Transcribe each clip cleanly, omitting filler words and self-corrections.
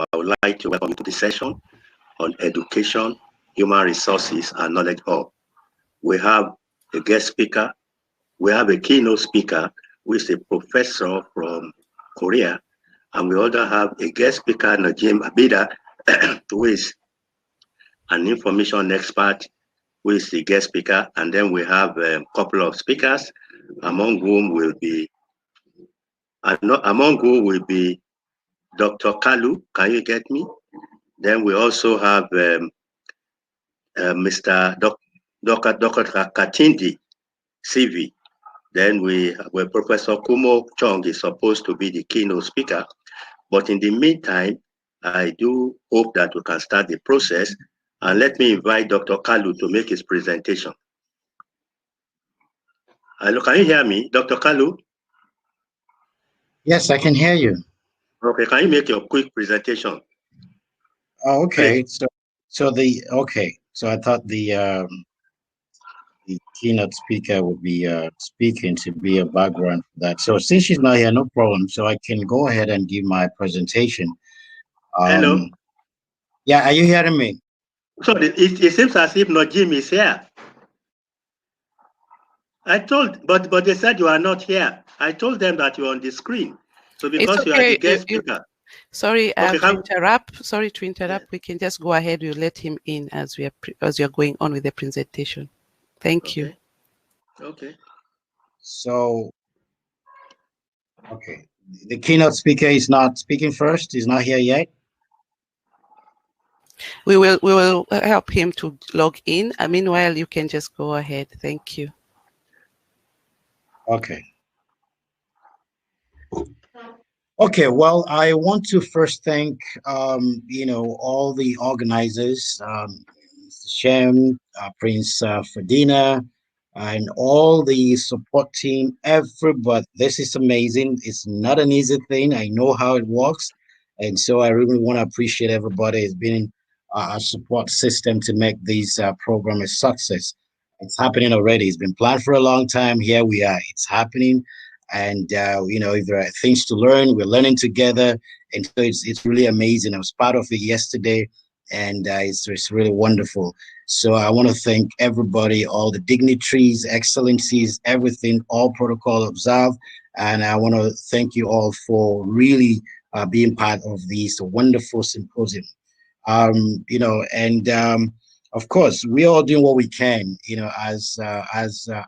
I would like to welcome you to this session on education, human resources, and knowledge hub. We have a guest speaker. We have a keynote speaker, who is a professor from Korea. And we also have a guest speaker, Najim Abida, who is an information expert, who is the guest speaker. And then we have a couple of speakers, among whom will be Dr. Kalu. Can you get me? Then we also have Mr. Dr. Katindi CV. Then where Professor Kumo Chong is supposed to be the keynote speaker. But in the meantime, I do hope that we can start the process. And let me invite Dr. Kalu to make his presentation. Hello, can you hear me, Dr. Kalu? Yes, I can hear you. Okay, can you make your quick presentation? Oh, okay. Please. So I thought the keynote speaker would be speaking to be a background for that. So since she's not here, no problem. So I can go ahead and give my presentation. Hello. Yeah, are you hearing me? So it seems as if Najim is here. But they said you are not here. I told them that you're on the screen. So because okay, you are the guest speaker. Sorry, Sorry to interrupt. Yeah. We can just go ahead. We'll let him in as you're going on with the presentation. Thank you. Okay. So, okay. The keynote speaker is not speaking first. He's not here yet. We will help him to log in. Meanwhile, you can just go ahead. Thank you. Okay. Okay, well, I want to first thank, all the organizers, Shem, Prince Ferdinand, and all the support team, everybody. This is amazing. It's not an easy thing. I know how it works. And so I really want to appreciate everybody. It's been a support system to make this program a success. It's happening already. It's been planned for a long time. Here we are. It's happening. And, if there are things to learn, we're learning together. And so it's really amazing. I was part of it yesterday, and it's really wonderful. So I want to thank everybody, all the dignitaries, excellencies, everything, all protocol observed. And I want to thank you all for really being part of this wonderful symposium. Of course, we're all doing what we can, as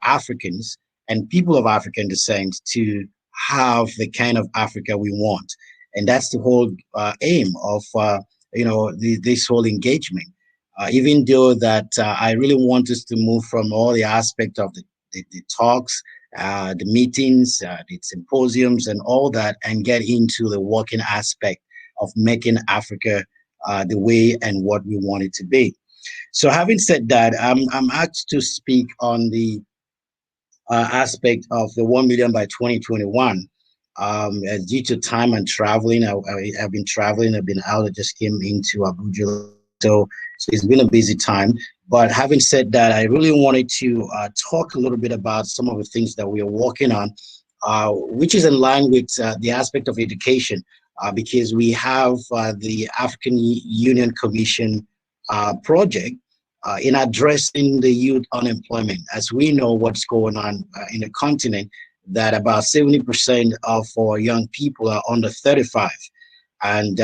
Africans and people of African descent to have the kind of Africa we want. And that's the whole aim of, this whole engagement. Even though that I really want us to move from all the aspect of the talks, the meetings, the symposiums and all that, and get into the working aspect of making Africa the way and what we want it to be. So having said that, I'm asked to speak on the aspect of the 1 million by 2021. Due to time and traveling, I've been traveling. I've been out. I just came into Abuja, so it's been a busy time. But having said that, I really wanted to talk a little bit about some of the things that we are working on, which is in line with the aspect of education, because we have the African Union Commission project in addressing the youth unemployment. As we know what's going on in the continent, that about 70% of our young people are under 35. And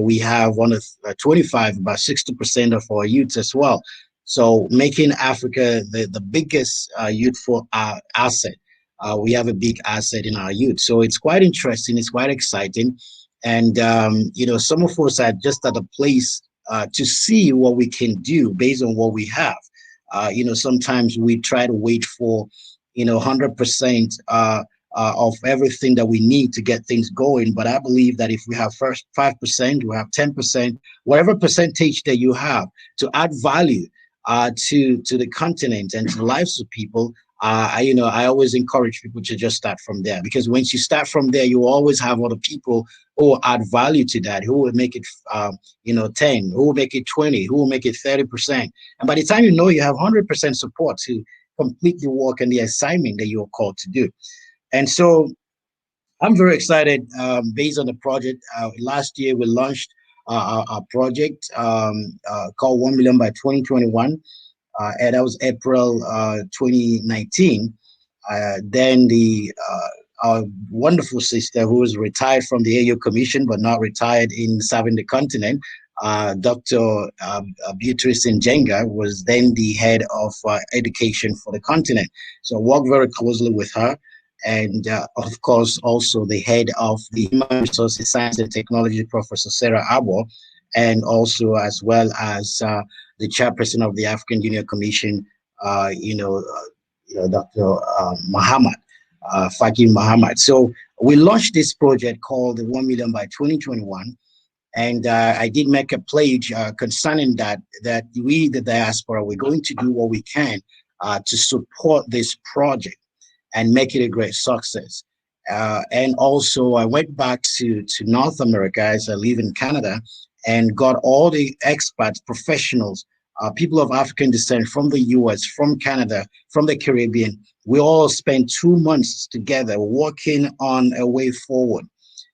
we have under 25, about 60% of our youth as well. So making Africa the biggest youthful asset. We have a big asset in our youth. So it's quite interesting. It's quite exciting. And, some of us are just at a place to see what we can do based on what we have. Sometimes we try to wait for, 100% of everything that we need to get things going. But I believe that if we have first 5%, we have 10%, whatever percentage that you have to add value to the continent and to the lives of people, I always encourage people to just start from there, because once you start from there, you always have other people who will add value to that, who will make it, 10, who will make it 20, who will make it 30%. And by the time you have 100% support to completely work on the assignment that you're called to do. And so I'm very excited based on the project. Last year, we launched our project called 1 Million by 2021. And that was April 2019. Then our wonderful sister, who was retired from the AU Commission but not retired in serving the continent, Dr. Beatrice Njenga, was then the head of education for the continent. So I worked very closely with her. And of course, also the head of the Human Resources Science and Technology, Professor Sarah Abo, and also as well as the chairperson of the African Union Commission, Dr. Muhammad, Faki Muhammad. So we launched this project called the 1 Million by 2021. And I did make a pledge concerning that we, the diaspora, we're going to do what we can to support this project and make it a great success. And also, I went back to North America, as I live in Canada, and got all the experts, professionals, people of African descent from the US, from Canada, from the Caribbean. We all spent 2 months together working on a way forward.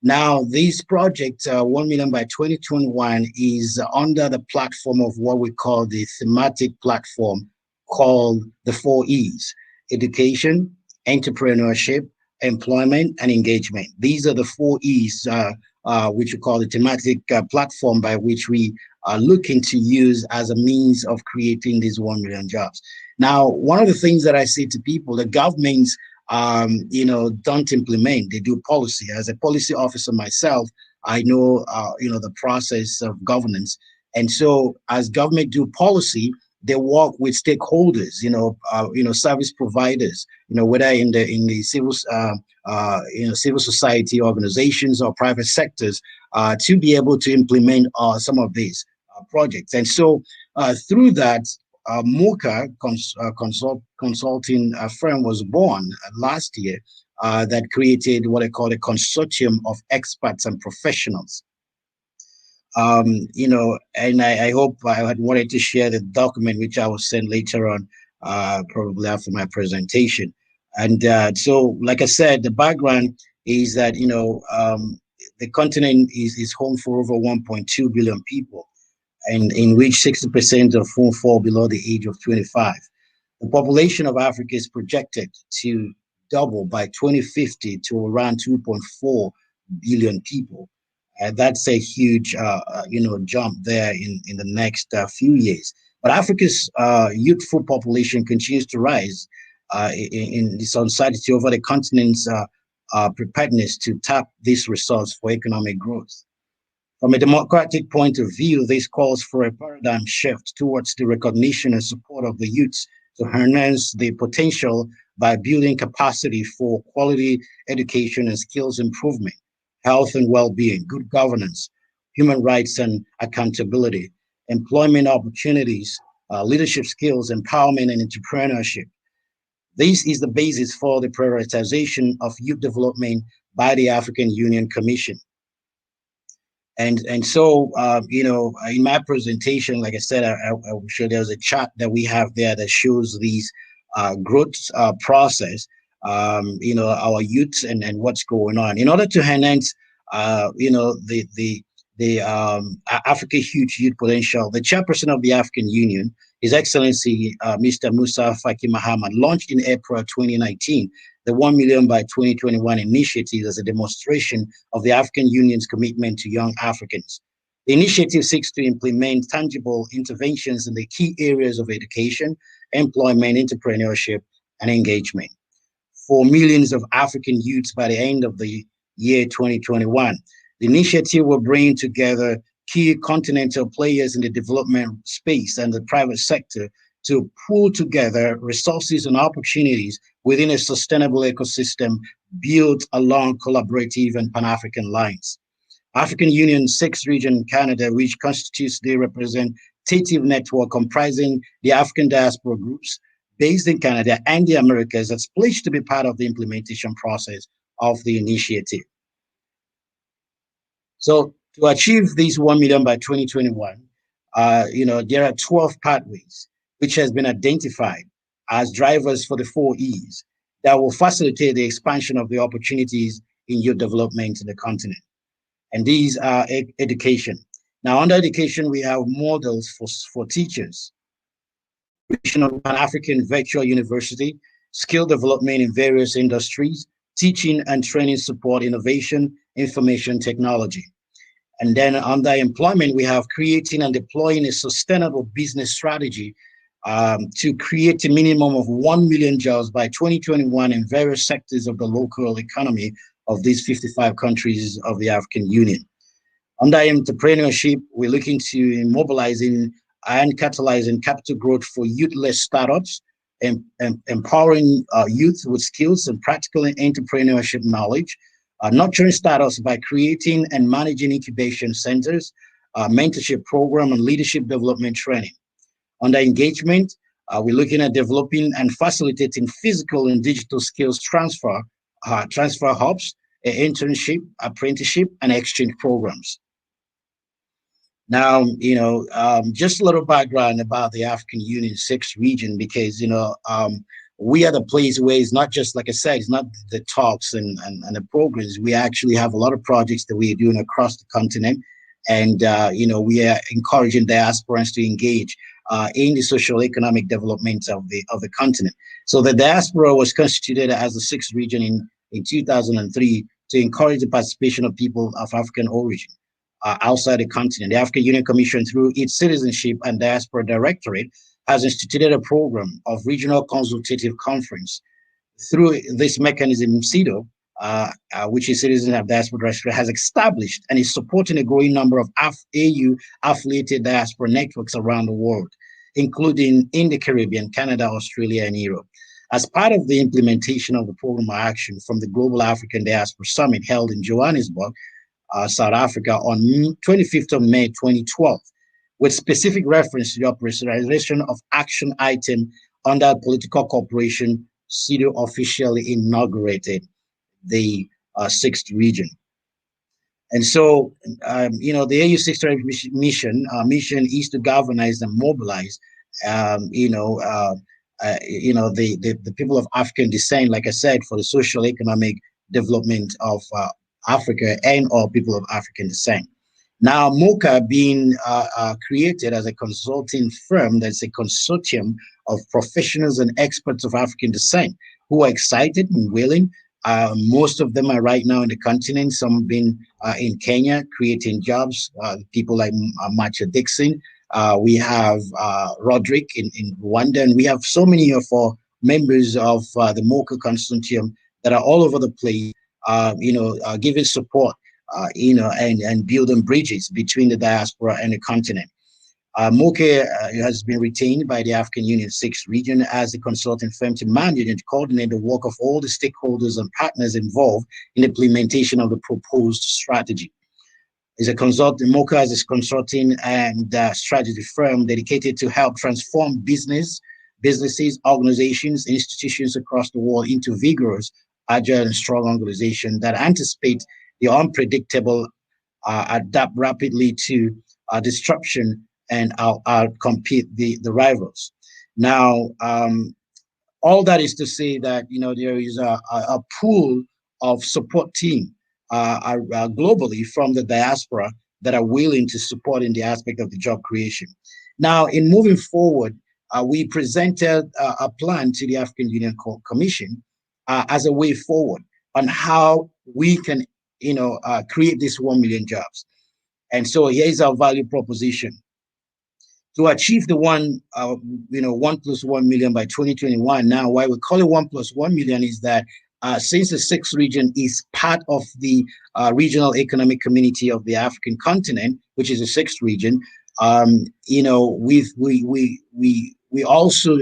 Now, this project, 1 Million by 2021, is under the platform of what we call the thematic platform called the 4 E's: education, entrepreneurship, employment, and engagement. These are the 4 E's, which we call the thematic platform by which we are looking to use as a means of creating these 1 million jobs. Now, one of the things that I say to people, the governments, don't implement, they do policy. As a policy officer myself, I know, the process of governance. And so as government do policy, they work with stakeholders, service providers, whether in the civil, civil society organizations or private sectors, to be able to implement some of these projects. And so through that, Mocha consulting firm was born last year that created what I call a consortium of experts and professionals. And I hope I had wanted to share the document, which I will send later on, probably after my presentation. And so, like I said, the background is that, the continent is home for over 1.2 billion people, and in which 60% of whom fall below the age of 25. The population of Africa is projected to double by 2050 to around 2.4 billion people. That's a huge, jump there in the next few years. But Africa's youthful population continues to rise in this uncertainty over the continent's preparedness to tap this resource for economic growth. From a democratic point of view, this calls for a paradigm shift towards the recognition and support of the youths to harness the potential by building capacity for quality education and skills improvement, health and well-being, good governance, human rights and accountability, employment opportunities, leadership skills, empowerment, and entrepreneurship. This is the basis for the prioritization of youth development by the African Union Commission. And so, in my presentation, like I said, I will show there's a chart that we have there that shows these growth process, our youths and what's going on. In order to enhance, the Africa huge youth potential, the chairperson of the African Union, His Excellency Mr. Musa Faki Muhammad, launched in April 2019 the 1 Million by 2021 initiative as a demonstration of the African Union's commitment to young Africans. The initiative seeks to implement tangible interventions in the key areas of education, employment, entrepreneurship, and engagement for millions of African youths by the end of the year 2021. The initiative will bring together key continental players in the development space and the private sector to pull together resources and opportunities within a sustainable ecosystem built along collaborative and Pan-African lines. African Union 6th region Canada, which constitutes the representative network comprising the African diaspora groups based in Canada and the Americas, that's pledged to be part of the implementation process of the initiative. So to achieve these 1 million by 2021, there are 12 pathways which has been identified as drivers for the 4 E's that will facilitate the expansion of the opportunities in youth development in the continent. And these are education. Now, under education, we have models for teachers, creation of an African virtual university, skill development in various industries, teaching and training support, innovation, information technology. And then under employment, we have creating and deploying a sustainable business strategy to create a minimum of 1 million jobs by 2021 in various sectors of the local economy of these 55 countries of the African Union. Under entrepreneurship, we're looking to mobilizing and catalyzing capital growth for youth-led startups, and empowering youth with skills and practical entrepreneurship knowledge, nurturing startups by creating and managing incubation centers, mentorship program, and leadership development training. Under engagement, we're looking at developing and facilitating physical and digital skills transfer hubs, internship, apprenticeship, and exchange programs. Now, just a little background about the African Union 6th region, because, we are the place where it's not just, like I said, it's not the talks and the programs. We actually have a lot of projects that we are doing across the continent. And, we are encouraging diasporans to engage in the social economic development of the continent. So the diaspora was constituted as the 6th region in 2003 to encourage the participation of people of African origin outside the continent. The African Union Commission, through its Citizenship and Diaspora Directorate, has instituted a program of regional consultative conference. Through this mechanism, CEDO, which is Citizen of Diaspora Directorate, has established and is supporting a growing number of AU-affiliated diaspora networks around the world, including in the Caribbean, Canada, Australia, and Europe. As part of the implementation of the program of action from the Global African Diaspora Summit held in Johannesburg, South Africa, on 25th of May 2012, with specific reference to the operationalization of action item under political cooperation, CEDO officially inaugurated the 6th region. And so, the AU 6th mission is to galvanize and mobilize, the people of African descent, like I said, for the social economic development of Africa and all people of African descent. Now, MOCA being created as a consulting firm, that's a consortium of professionals and experts of African descent who are excited and willing. Most of them are right now in the continent. Some have been in Kenya creating jobs, people like Macha Dixon. We have Roderick in Rwanda, and we have so many of our members of the MOCA consortium that are all over the place, giving support, and building bridges between the diaspora and the continent. MOCA has been retained by the African Union 6th region as a consulting firm to manage and coordinate the work of all the stakeholders and partners involved in the implementation of the proposed strategy. MOCA is a consulting and strategy firm dedicated to help transform businesses, organizations, institutions across the world into vigorous, agile, and strong organizations that anticipate the unpredictable, adapt rapidly to disruption, and outcompete the rivals. Now, all that is to say that, there is a pool of support team globally from the diaspora that are willing to support in the aspect of the job creation. Now, in moving forward, we presented a plan to the African Union Commission as a way forward on how we can, create these 1 million jobs. And so here's our value proposition. To achieve the 1 plus 1 million by 2021. Now, why we call it 1 plus 1 million is that since the 6th region is part of the regional economic community of the African continent, which is the 6th region, we also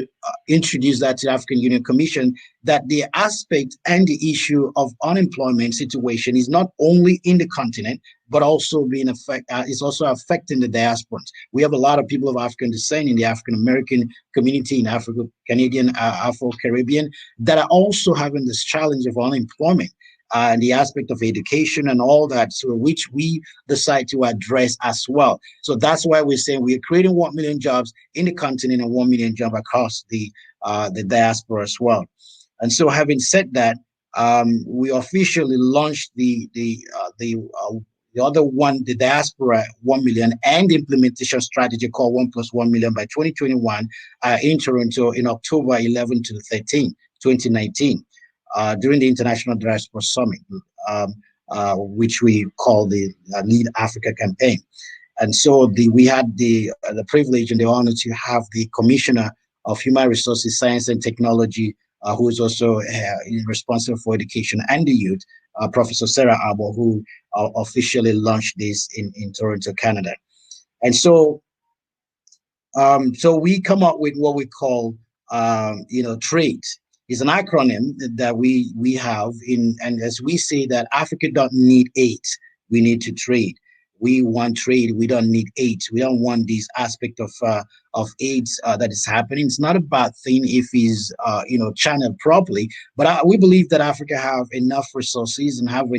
introduced that to the African Union Commission, that the aspect and the issue of unemployment situation is not only in the continent, but also is also affecting the diasporans. We have a lot of people of African descent in the African American community, in Africa, Canadian, Afro-Caribbean, that are also having this challenge of unemployment. And the aspect of education and all that, so which we decide to address as well. So that's why we're saying we're creating 1 million jobs in the continent and 1 million jobs across the diaspora as well. And so having said that, we officially launched the other one, the Diaspora 1 million, and the implementation strategy called 1+1 million by 2021 in Toronto in October 11 to 13, 2019, during the International Diaspora Summit, which we call the Lead Africa campaign. And so we had the privilege and the honor to have the Commissioner of Human Resources, Science and Technology, who is also responsible for education and the youth, Professor Sarah Abo, who officially launched this in Toronto, Canada. And so, so we come up with what we call, TRADE. It's an acronym that we have and as we say that Africa don't need aid, we need to trade. We want trade. We don't need aid. We don't want this aspect of AIDS that is happening. It's not a bad thing if it's channeled properly. But we believe that Africa have enough resources and have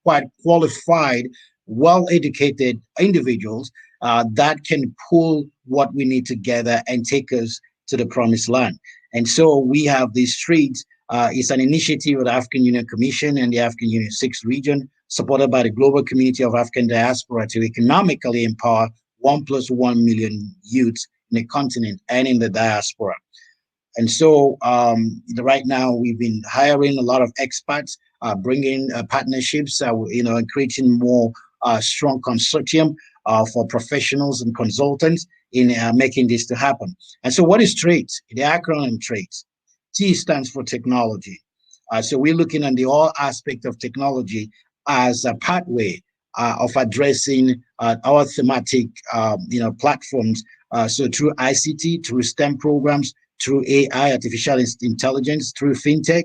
quite qualified, well-educated individuals that can pull what we need together and take us to the promised land. And so we have these streets. It's an initiative of the African Union Commission and the African Union 6th region, supported by the global community of African diaspora to economically empower 1+1 million youths in the continent and in the diaspora. And so right now we've been hiring a lot of expats, bringing partnerships, and creating more strong consortium for professionals and consultants in making this to happen. And so what is TRADE? The acronym TRADE. T stands for technology. So we're looking at the all aspect of technology as a pathway of addressing our thematic, platforms. So through ICT, through STEM programs, through AI, artificial intelligence, through fintech,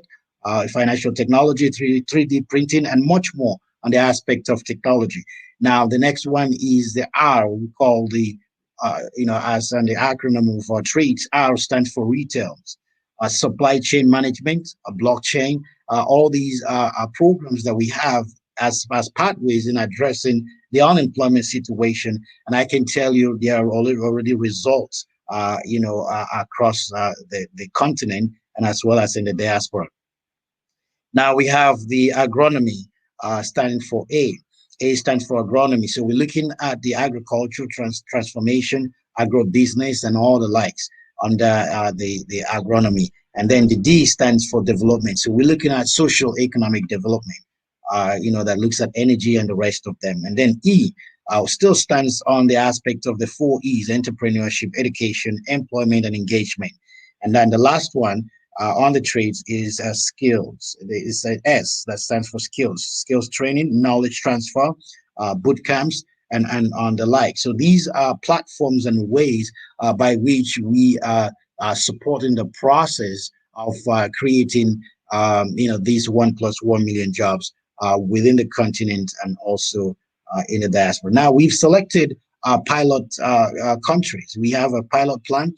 financial technology, 3D printing, and much more on the aspect of technology. Now, the next one is the R. We call the, as on the acronym of our trades, R stands for retail, supply chain management, blockchain. All these are programs that we have as pathways in addressing the unemployment situation. And I can tell you there are already results, across the continent and as well as in the diaspora. Now we have the agronomy standing for A. A stands for agronomy. So we're looking at the agricultural transformation, agro-business, and all the likes under the agronomy. And then the D stands for development. So we're looking at social economic development, that looks at energy and the rest of them. And then E still stands on the aspect of the 4 E's: entrepreneurship, education, employment, and engagement. And then the last one on the trades is skills. It's an S that stands for skills training, knowledge transfer, boot camps, and on the like. So these are platforms and ways by which we are supporting the process of creating, these 1+1 million jobs within the continent and also in the diaspora. Now we've selected pilot countries. We have a pilot plan.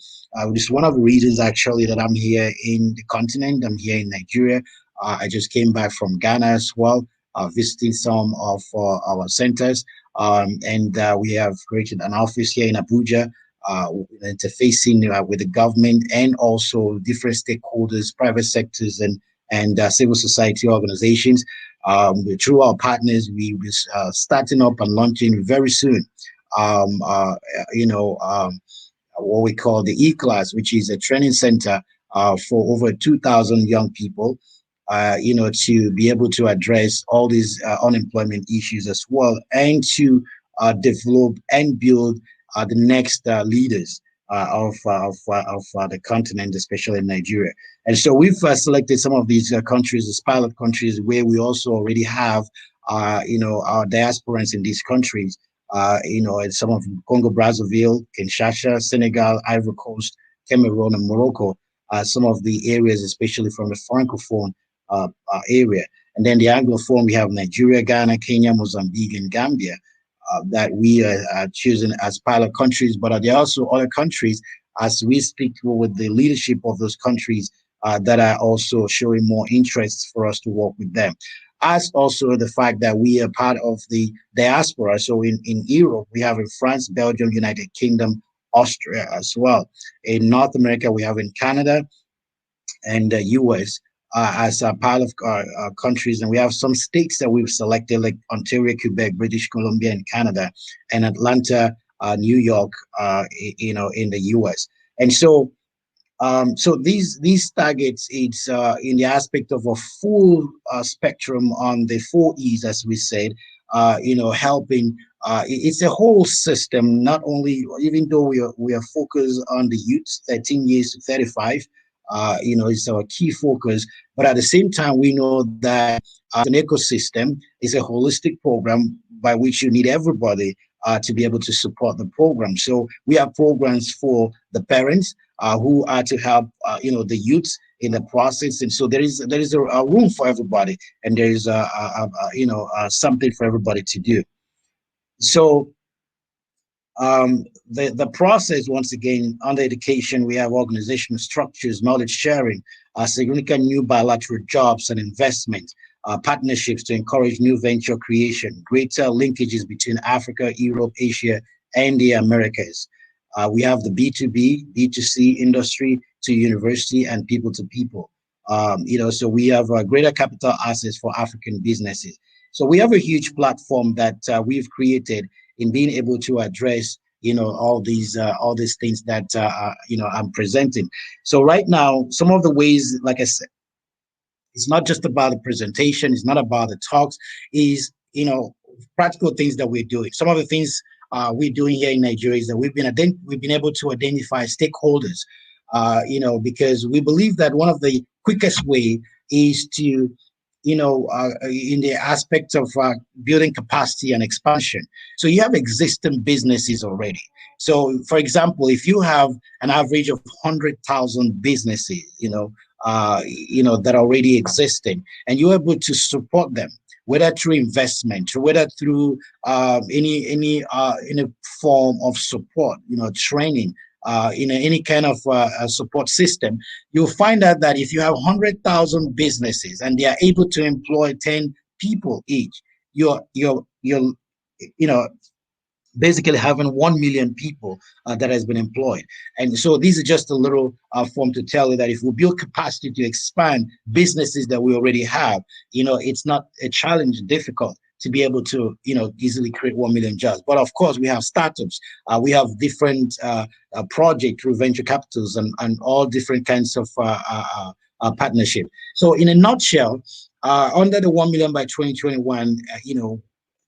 This is one of the reasons actually that I'm here in the continent. I'm here in Nigeria. I just came back from Ghana as well, visiting some of our centers. And we have created an office here in Abuja, interfacing with the government and also different stakeholders, private sectors, and civil society organizations. Through our partners, we will be starting up and launching very soon, what we call the E-Class, which is a training center for over 2,000 young people, to be able to address all these unemployment issues as well, and to develop and build the next leaders of the continent, especially in Nigeria. And so we've selected some of these countries as pilot countries where we also already have, our diasporans in these countries, some of Congo, Brazzaville, Kinshasa, Senegal, Ivory Coast, Cameroon, and Morocco, some of the areas, especially from the Francophone area. And then the Anglophone, we have Nigeria, Ghana, Kenya, Mozambique, and Gambia that we are choosing as pilot countries. But there are also other countries, as we speak with the leadership of those countries, that are also showing more interest for us to work with them. As also the fact that we are part of the diaspora. So in Europe, we have in France, Belgium, United Kingdom, Austria as well. In North America, we have in Canada and the US, as a part of countries, and we have some states that we've selected, like Ontario, Quebec, British Columbia, and Canada, and Atlanta, New York, in the U.S. And so, so these targets, it's in the aspect of a full spectrum on the 4 E's, as we said, helping. It's a whole system. Not only, even though we are focused on the youth, 13 years to 35. It's our key focus. But at the same time, we know that an ecosystem is a holistic program by which you need everybody to be able to support the program. So we have programs for the parents who are to help, the youth in the process. And so there is a room for everybody, and there is something for everybody to do. So the process, once again, under education, we have organizational structures, knowledge sharing, significant new bilateral jobs and investment, partnerships to encourage new venture creation, greater linkages between Africa, Europe, Asia, and the Americas. We have the B2B, B2C industry to university and people to people. So we have greater capital access for African businesses. So we have a huge platform that we've created in being able to address, all these things that I'm presenting. So right now, some of the ways, like I said, it's not just about the presentation, it's not about the talks, is practical things that we're doing. Some of the things we're doing here in Nigeria is that we've been able to identify stakeholders, because we believe that one of the quickest way is to in the aspect of building capacity and expansion. So you have existing businesses already. So, for example, if you have an average of 100,000 businesses, that are already existing, and you're able to support them, whether through investment or whether through any form of support, training, any kind of support system, you'll find out that if you have 100,000 businesses and they are able to employ 10 people each, you're basically having 1 million people that has been employed. And so these are just a little form to tell you that if we build capacity to expand businesses that we already have, it's not a challenge, difficult to be able to, easily create 1 million jobs. But of course, we have startups. We have different projects through venture capitals and all different kinds of partnership. So in a nutshell, under the 1 million by 2021,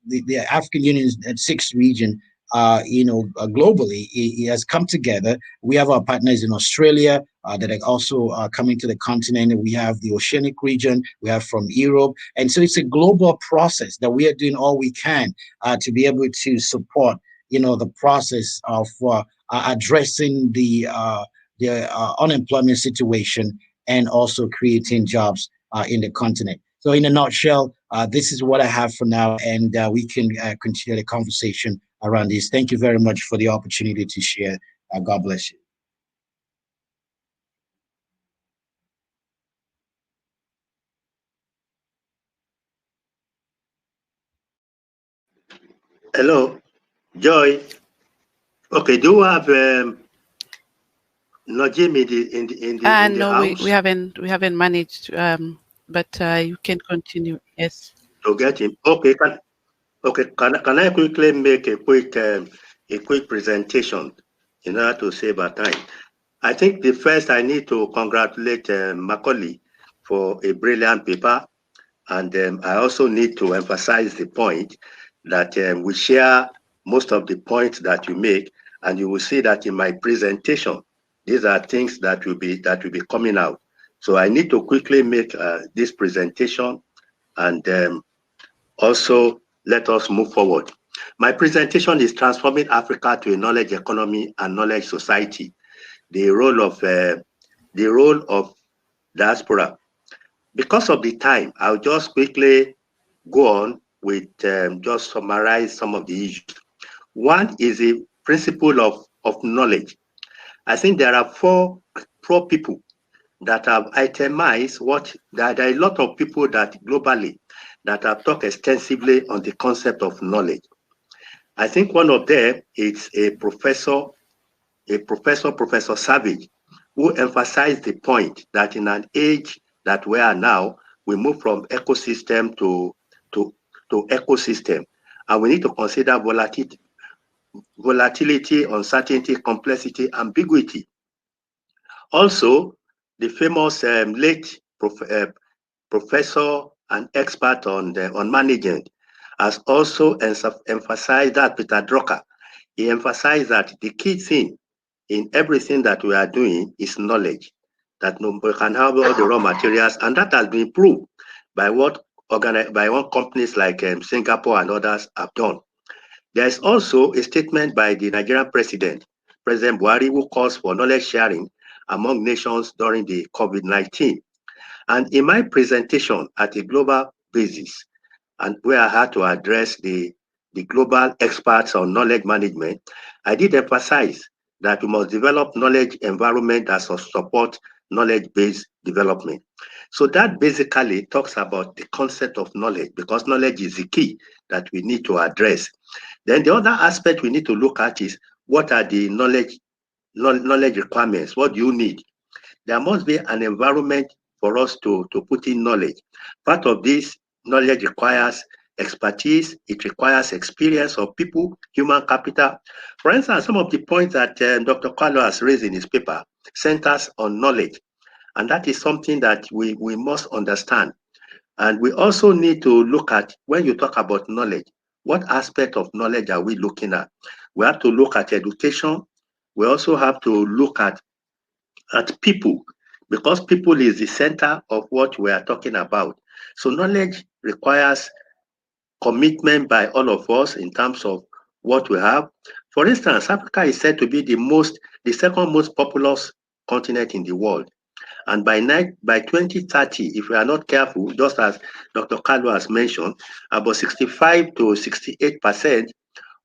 the African Union's 6th region, globally, it has come together. We have our partners in Australia that are also coming to the continent. We have the Oceanic region. We have from Europe. And so it's a global process that we are doing all we can to be able to support, the process of addressing the unemployment situation and also creating jobs in the continent. So in a nutshell, this is what I have for now, and we can continue the conversation around this. Thank you very much for the opportunity to share. God bless you. Hello, Joy. Okay, do you have Najim in the no, house? we haven't managed, but you can continue. Yes. To get him. Okay, can I quickly make a quick presentation in order to save our time? I think the first I need to congratulate Macaulay for a brilliant paper, and I also need to emphasize the point that we share most of the points that you make, and you will see that in my presentation, these are things that will be coming out. So I need to quickly make this presentation, and also let us move forward. My presentation is Transforming Africa to a Knowledge Economy and Knowledge Society, the role of diaspora. Because of the time, I'll just quickly go on with just summarize some of the issues. One is the principle of knowledge. I think there are four people that have itemized there are a lot of people that globally that have talked extensively on the concept of knowledge. I think one of them is Professor Savage, who emphasized the point that in an age that we are now, we move from ecosystem to ecosystem. And we need to consider volatility, uncertainty, complexity, ambiguity. Also, the famous late professor and expert on management has also emphasized that, Peter Drucker. He emphasized that the key thing in everything that we are doing is knowledge, that we can have all the raw materials, and that has been proved by what companies like Singapore and others have done. There is also a statement by the Nigerian President Buhari, who calls for knowledge sharing among nations during the COVID-19. And in my presentation at a global basis, and where I had to address the global experts on knowledge management, I did emphasize that we must develop knowledge environment that support knowledge-based development. So that basically talks about the concept of knowledge, because knowledge is the key that we need to address. Then the other aspect we need to look at is, what are the knowledge requirements? What do you need? There must be an environment for us to put in knowledge. Part of this knowledge requires expertise, it requires experience of people, human capital. For instance, some of the points that Dr. Carlo has raised in his paper centers on knowledge. And that is something that we must understand. And we also need to look at, when you talk about knowledge, what aspect of knowledge are we looking at? We have to look at education. We also have to look at people, because people is the center of what we are talking about. So knowledge requires commitment by all of us in terms of what we have. For instance, Africa is said to be the second most populous continent in the world. And by 2030, if we are not careful, just as Dr. Carlo has mentioned, about 65 to 68%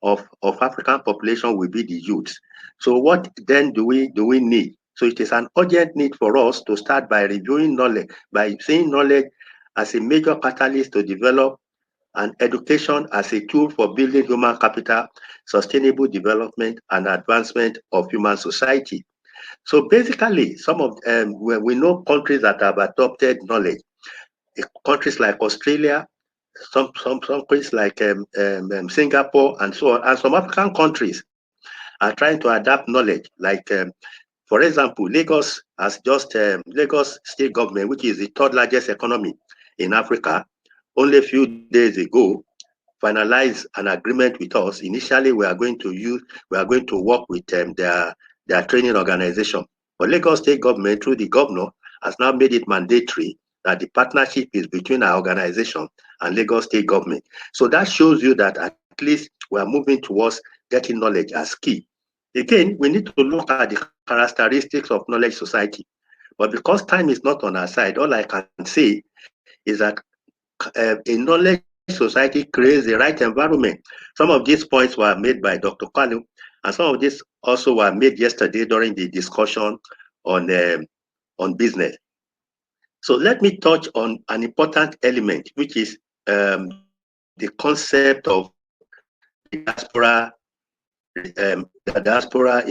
of African population will be the youths. So what then do we need? So it is an urgent need for us to start by reviewing knowledge, by seeing knowledge as a major catalyst to develop, and education as a tool for building human capital, sustainable development, and advancement of human society. So basically, some of we know countries that have adopted knowledge, countries like Australia, some countries like Singapore, and so on, and some African countries are trying to adapt knowledge. Like, for example, Lagos has just Lagos state government, which is the third largest economy in Africa, only a few days ago finalized an agreement with us. Initially, we are going to work with their training organization. But Lagos state government, through the governor, has now made it mandatory that the partnership is between our organization and Lagos state government. So that shows you that at least we are moving towards getting knowledge as key. Again, we need to look at the characteristics of knowledge society. But because time is not on our side, all I can say is that a knowledge society creates the right environment. Some of these points were made by Dr. Kalu, and some of these also were made yesterday during the discussion on business. So let me touch on an important element, which is the concept of diaspora. The diaspora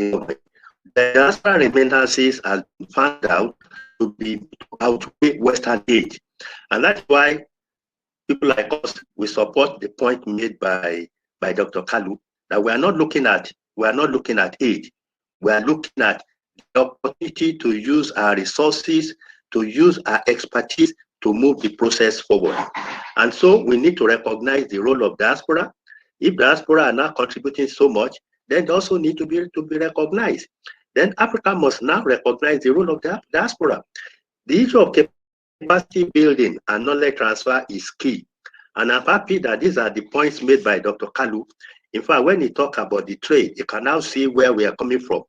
remittances has been found out to outweigh Western aid, and that's why people like us, we support the point made by Dr. Kalu, that we are not looking at aid. We are looking at the opportunity to use our resources, to use our expertise to move the process forward. And so we need to recognize the role of diaspora. If diaspora are not contributing so much, then they also need to be recognized. Then Africa must now recognize the role of the diaspora. The issue of capacity building and knowledge transfer is key. And I'm happy that these are the points made by Dr. Kalu. In fact, when he talks about the trade, you can now see where we are coming from.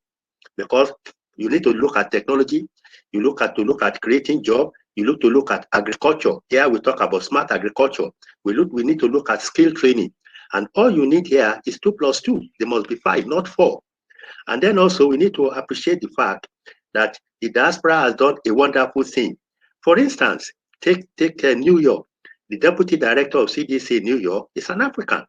Because you need to look at technology, you look at creating jobs, you look at agriculture. Here we talk about smart agriculture. We need to look at skill training. And all you need here is 2 + 2. There must be 5, not 4. And then also we need to appreciate the fact that the diaspora has done a wonderful thing. For instance, take New York. The deputy director of CDC in New York is an African.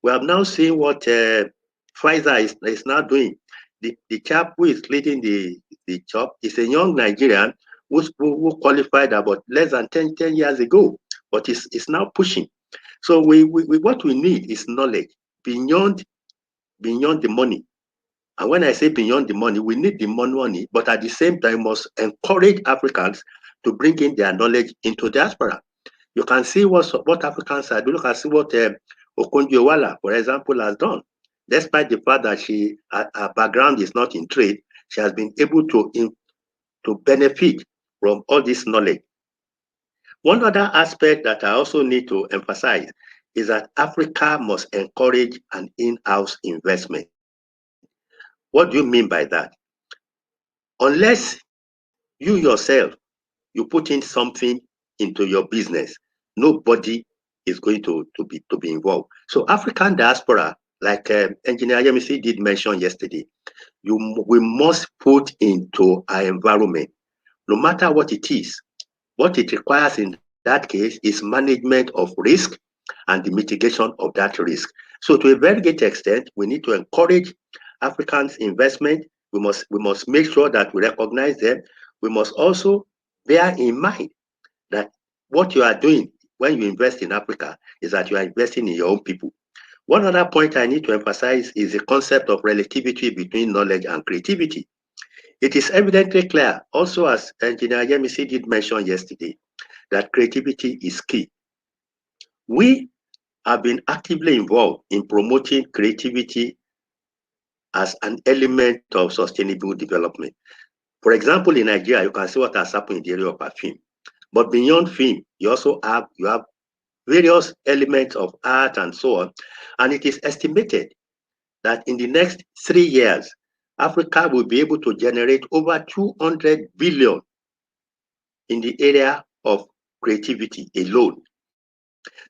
We have now seen what Pfizer is now doing. The chap who is leading the job is a young Nigerian who qualified about less than 10 years ago, but it's now pushing. So what we need is knowledge beyond the money. And when I say beyond the money, we need the money, but at the same time, must encourage Africans to bring in their knowledge into diaspora. You can see what Africans are doing. You can see what Okonjo-Iweala, for example, has done. Despite the fact that her background is not in trade, she has been able to benefit from all this knowledge. One other aspect that I also need to emphasize is that Africa must encourage an in-house investment. What do you mean by that? Unless you yourself, you put in something into your business, nobody is going to be involved. So African diaspora, like Engineer Yemisi did mention yesterday, we must put into our environment, no matter what it is. What it requires in that case is management of risk and the mitigation of that risk. So to a very great extent, we need to encourage Africans' investment. We must make sure that we recognize them. We must also bear in mind that what you are doing when you invest in Africa is that you are investing in your own people. One other point I need to emphasize is the concept of relativity between knowledge and creativity. It is evidently clear, also as Engineer Yemisi did mention yesterday, that creativity is key. We have been actively involved in promoting creativity as an element of sustainable development. For example, in Nigeria, you can see what has happened in the area of film. But beyond film, you also have various elements of art and so on. And it is estimated that in the next 3 years, Africa will be able to generate over 200 billion in the area of creativity alone.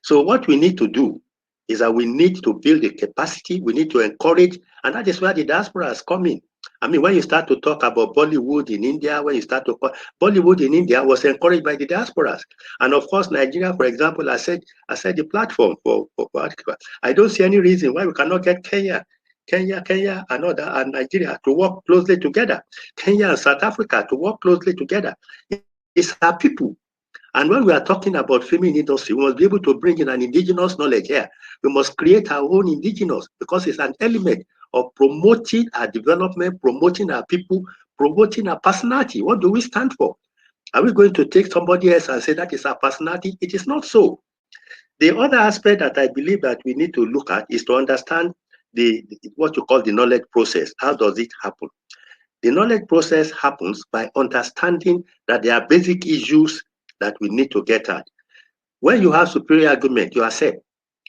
So what we need to do is that we need to build the capacity, we need to encourage, and that is where the diaspora is coming. I mean, when you start to talk about Bollywood in India, Bollywood in India was encouraged by the diasporas. And of course, Nigeria, for example, I said the platform for I don't see any reason why we cannot get Kenya, and Nigeria to work closely together. Kenya and South Africa to work closely together. It's our people. And when we are talking about filming industry, we must be able to bring in an indigenous knowledge here. We must create our own indigenous, because it's an element of promoting our development, promoting our people, promoting our personality. What do we stand for? Are we going to take somebody else and say that is our personality? It is not so. The other aspect that I believe that we need to look at is to understand what you call the knowledge process. How does it happen? The knowledge process happens by understanding that there are basic issues that we need to get at. When you have superior argument, you accept.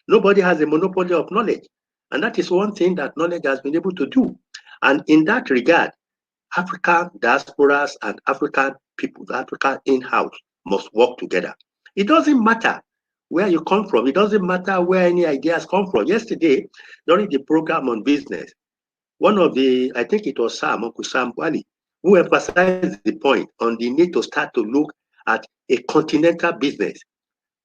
Nobody has a monopoly of knowledge. And that is one thing that knowledge has been able to do. And in that regard, African diasporas and African people, African in-house must work together. It doesn't matter where you come from. It doesn't matter where any ideas come from. Yesterday, during the program on business, one of the, I think it was Uncle Sam Wali, who emphasized the point on the need to start to look at a continental business.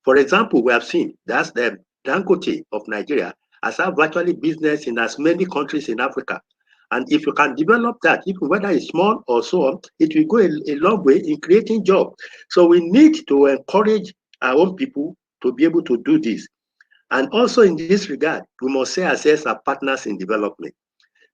For example, we have seen that's the Dangote of Nigeria has had virtually business in as many countries in Africa. And if you can develop that, even whether it's small or so on, it will go a long way in creating jobs. So we need to encourage our own people to be able to do this. And also in this regard, we must say ourselves as partners in development.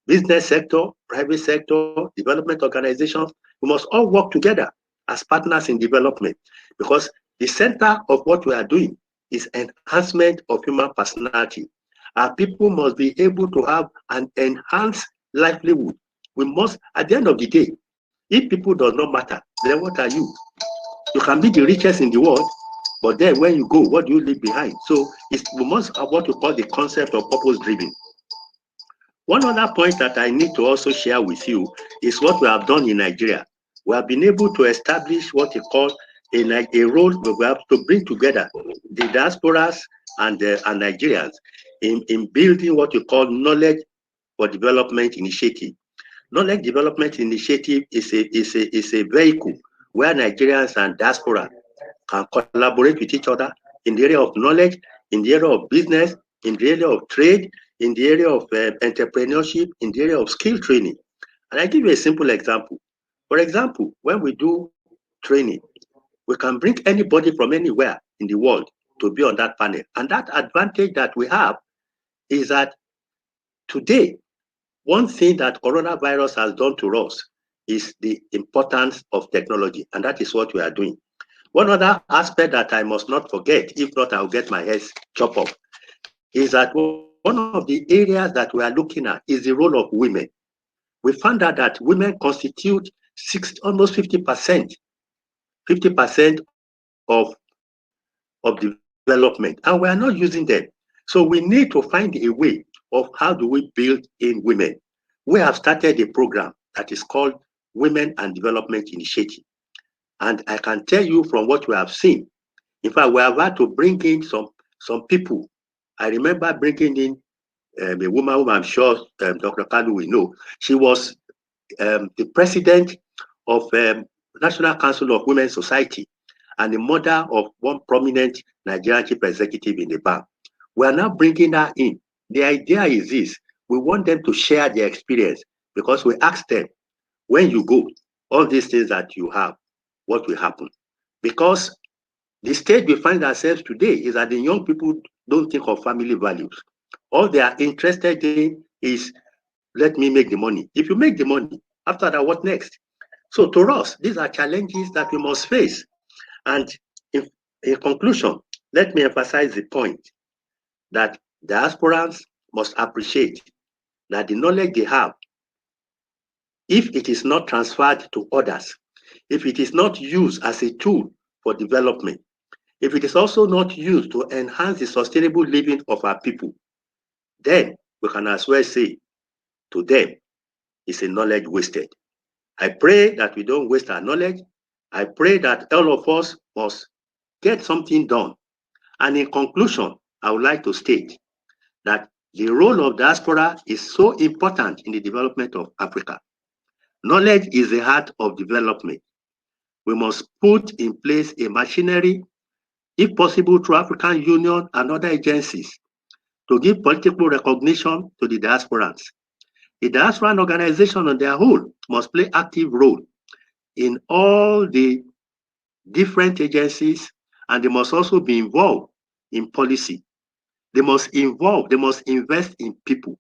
Business sector, private sector, development organizations, we must all work together as partners in development, because the center of what we are doing is enhancement of human personality. Our people must be able to have an enhanced livelihood. We must, at the end of the day, if people do not matter, then what are you? You can be the richest in the world, but then when you go, what do you leave behind? So we must have what we call the concept of purpose-driven. One other point that I need to also share with you is what we have done in Nigeria. We have been able to establish what we call a role where we have to bring together the diasporas and Nigerians in building what we call knowledge for development initiative. Knowledge development initiative is a vehicle where Nigerians and diaspora can collaborate with each other in the area of knowledge, in the area of business, in the area of trade, in the area of entrepreneurship, in the area of skill training. And I give you a simple example. For example, when we do training. We can bring anybody from anywhere in the world to be on that panel. And that advantage that we have is that today, one thing that coronavirus has done to us is the importance of technology, and that is what we are doing. One other aspect that I must not forget, if not I'll get my head chopped off, is that one of the areas that we are looking at is the role of women. We found out that women constitute almost 50% of development, and we are not using them. So we need to find a way of how do we build in women. We have started a program that is called Women and Development Initiative. And I can tell you from what we have seen, in fact, we have had to bring in some people. I remember bringing in a woman whom I'm sure Dr. Kanu will know. She was the president of National Council of Women's Society and the mother of one prominent Nigerian chief executive in the bank. We are now bringing her in. The idea is this: we want them to share their experience, because we ask them, when you go, all these things that you have, what will happen? Because the state we find ourselves today is that the young people don't think of family values. All they are interested in is, let me make the money. If you make the money, after that, what next? So to us, these are challenges that we must face. And in conclusion, let me emphasize the point that diasporans must appreciate that the knowledge they have, if it is not transferred to others, if it is not used as a tool for development, if it is also not used to enhance the sustainable living of our people, then we can as well say to them, it's a knowledge wasted. I pray that we don't waste our knowledge. I pray that all of us must get something done. And in conclusion, I would like to state that the role of diaspora is so important in the development of Africa. Knowledge is the heart of development. We must put in place a machinery, if possible through African Union and other agencies, to give political recognition to the diasporans. The diasporan organization on their whole must play active role in all the different agencies, and they must also be involved in policy. They must invest in people.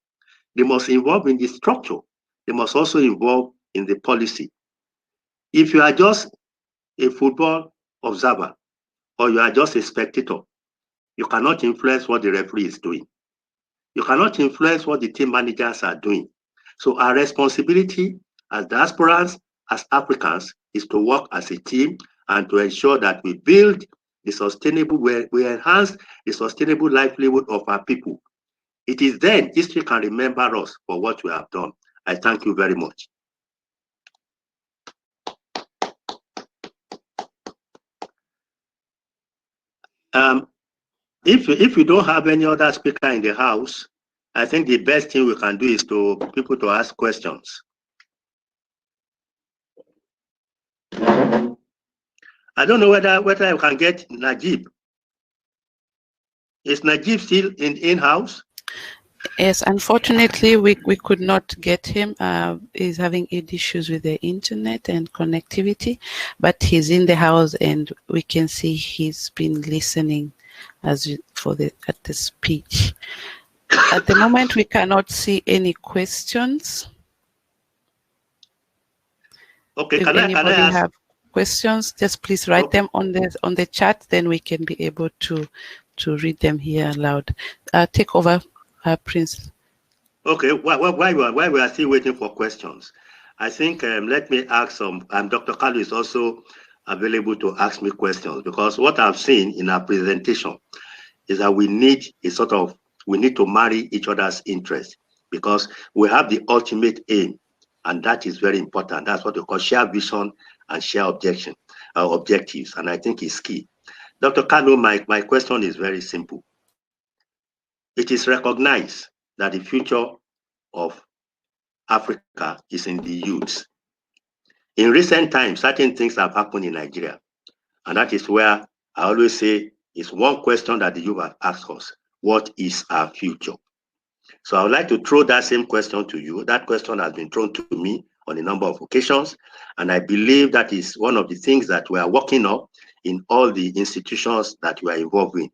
They must involve in the structure. They must also involve in the policy. If you are just a football observer or you are just a spectator, you cannot influence what the referee is doing. You cannot influence what the team managers are doing. So our responsibility as diasporans, as Africans, is to work as a team and to ensure that we build the sustainable, we enhance the sustainable livelihood of our people. It is then history can remember us for what we have done. I thank you very much. If you don't have any other speaker in the house, I think the best thing we can do is to people to ask questions. I don't know whether I can get Najib. Is Najib still in-house? Yes, unfortunately, we could not get him. He's having issues with the internet and connectivity, but he's in the house and we can see he's been listening at the speech. At the moment, we cannot see any questions. Okay, if anybody have questions, just please write them on the chat. Then we can be able to read them here aloud. Take over, Prince. Okay, while we are still waiting for questions, I think let me ask some. Dr. Kalu is also available to ask me questions, because what I've seen in our presentation is that we need to marry each other's interests, because we have the ultimate aim, and that is very important. That's what we call shared vision and shared objectives, and I think it's key. Dr. Kanu, my question is very simple. It is recognized that the future of Africa is in the youth. In recent times, certain things have happened in Nigeria, and that is where I always say it's one question that the youth have asked us: what is our future? So I would like to throw that same question to you. That question has been thrown to me on a number of occasions. And I believe that is one of the things that we are working on in all the institutions that we are involved in,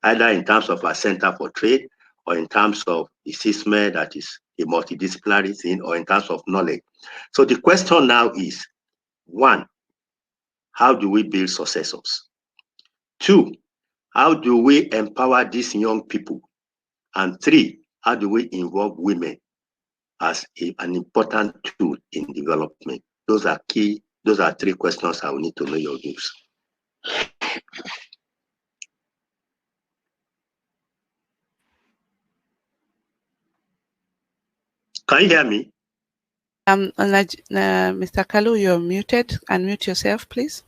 either in terms of our Center for Trade or in terms of the CISME, that is a multidisciplinary thing, or in terms of knowledge. So the question now is, one, how do we build successors? Two, how do we empower these young people? And three, how do we involve women as an important tool in development? Those are key. Those are three questions I will need to know your views. Can you hear me? Mr. Kalu, you're muted. Unmute yourself, please.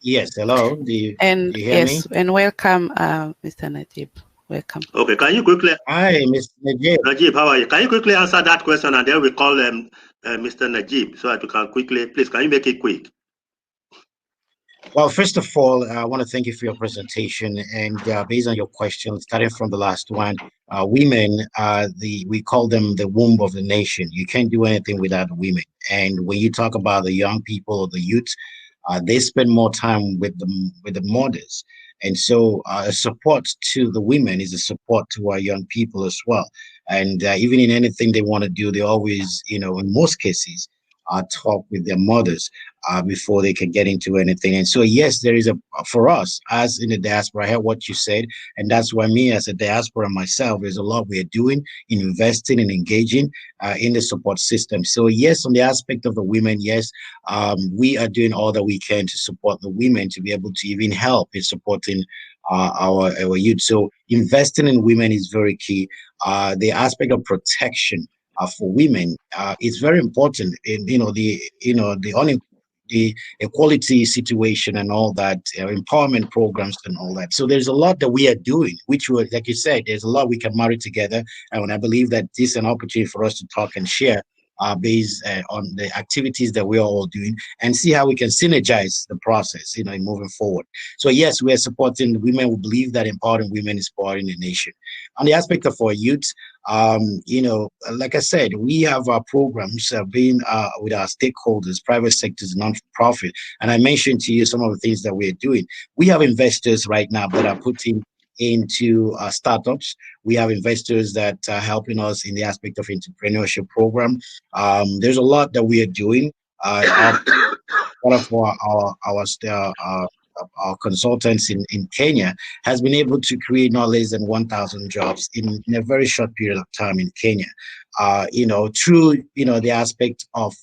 Yes, hello. Do you hear me? And welcome, Mr. Najib. Welcome. Okay, can you quickly... Hi, Mr. Najib. Najib, how are you? Can you quickly answer that question, and then we call Mr. Najib, so that you can quickly... Please, can you make it quick? Well, first of all, I want to thank you for your presentation. And based on your question, starting from the last one, women, we call them the womb of the nation. You can't do anything without women. And when you talk about the young people or the youth, they spend more time with the mothers. And so a support to the women is a support to our young people as well. And even in anything they want to do, they always, in most cases, talk with their mothers before they can get into anything. And so, yes, there is for us as in the diaspora, I heard what you said, and that's why me as a diaspora myself, there's a lot we are doing in investing and engaging in the support system. So yes, on the aspect of the women, yes, we are doing all that we can to support the women to be able to even help in supporting our youth. So investing in women is very key. The aspect of protection for women is very important in the equality situation and all that, empowerment programs and all that. So there's a lot that we are doing, which, like you said, there's a lot we can marry together. And I believe that this is an opportunity for us to talk and share based on the activities that we are all doing and see how we can synergize the process, in moving forward. So yes, we are supporting women. We believe that empowering women is empowering the nation. On the aspect of our youth, like I said, we have our programs being with our stakeholders, private sectors, non-profit. And I mentioned to you some of the things that we're doing. We have investors right now that are putting into startups. We have investors that are helping us in the aspect of entrepreneurship program. There's a lot that we are doing. One of our consultants in Kenya has been able to create not less than 1,000 jobs in a very short period of time in Kenya, through, the aspect of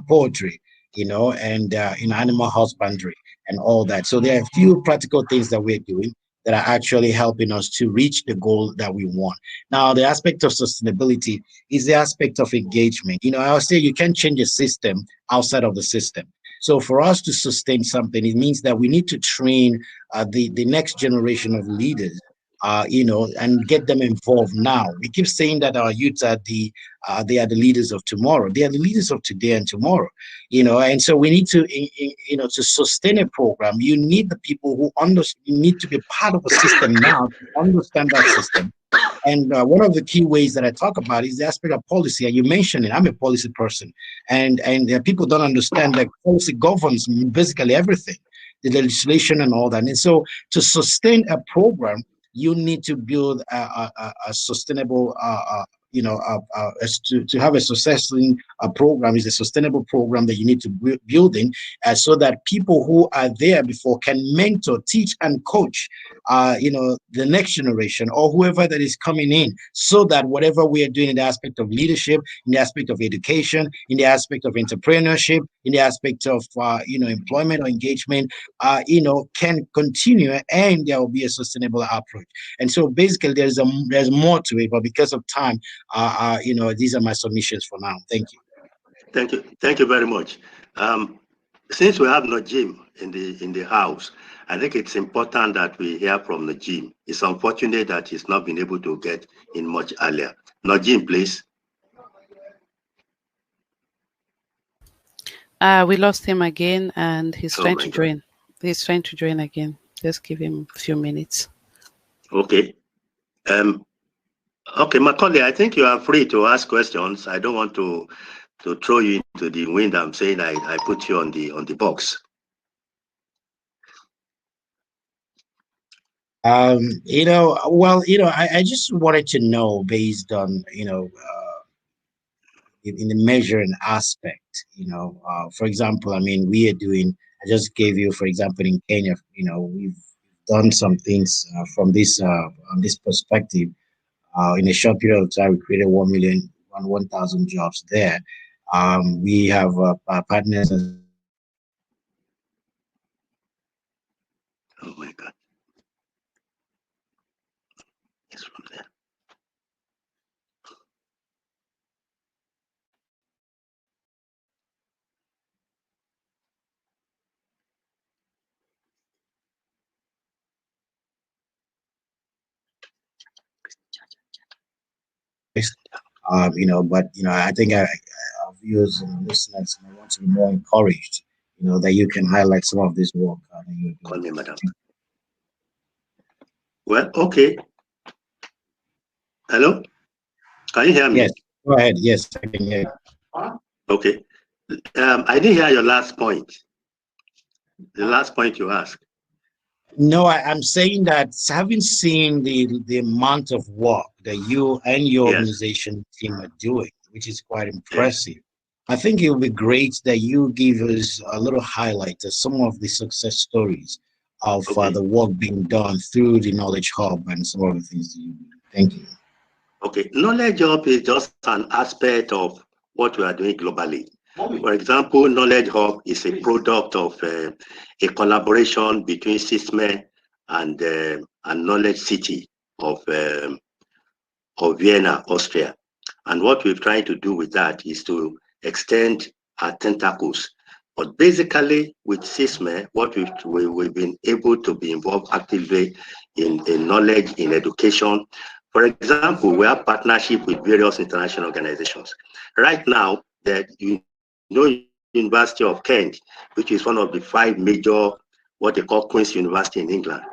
poetry, and in animal husbandry and all that. So there are a few practical things that we're doing that are actually helping us to reach the goal that we want. Now, the aspect of sustainability is the aspect of engagement. I always say you can't change a system outside of the system. So for us to sustain something, it means that we need to train the next generation of leaders, and get them involved now. We keep saying that our youth are they are the leaders of tomorrow. They are the leaders of today and tomorrow, and so we need to, to sustain a program. You need the people who you need to be part of the system now to understand that system. And one of the key ways that I talk about is the aspect of policy. And you mentioned it. I'm a policy person, and people don't understand that policy governs basically everything, the legislation and all that. And so to sustain a program, you need to build a sustainable, to have a successful program is a sustainable program that you need to build in, so that people who are there before can mentor, teach, and coach, the next generation or whoever that is coming in, so that whatever we are doing in the aspect of leadership, in the aspect of education, in the aspect of entrepreneurship, in the aspect of employment or engagement, can continue, and there will be a sustainable approach. And so basically there's more to it, but because of time, these are my submissions for now. Thank you. Thank you very much. Since we have Najib in the house, I think it's important that we hear from Najib. It's unfortunate that he's not been able to get in much earlier. Najib, please. We lost him again, and he's trying to join. He's trying to join again. Just give him a few minutes. Okay. Okay, Macaulay, I think you are free to ask questions. I don't want to throw you into the wind. I'm saying I put you on the box. I just wanted to know, based on, in the measuring aspect, for example, I mean, I just gave you, for example, in Kenya, we've done some things from this, on this perspective. In a short period of time, we created 1,000 jobs there. We have partners. Oh my God. It's from there. I think our viewers and listeners want to be more encouraged, that you can highlight some of this work that you're Call doing. me, madam. Well, okay. Hello? Can you hear me? Yes, go ahead. Yes, I can hear you. Okay. I didn't hear your last point. The last point you asked. No, I'm saying that having seen the amount of work that you and your organization team are doing, which is quite impressive, I think it would be great that you give us a little highlight of some of the success stories of the work being done through the Knowledge Hub and some of the things that you do. Thank you. Okay, Knowledge Hub is just an aspect of what we are doing globally. For example, Knowledge Hub is a product of a collaboration between SYSME and Knowledge City of Vienna, Austria. And what we're trying to do with that is to extend our tentacles. But basically, with SYSME, what we've been able to be involved actively in knowledge, in education. For example, we have partnership with various international organizations. Right now, the University of Kent, which is one of the 5 major, what they call Queen's University in England,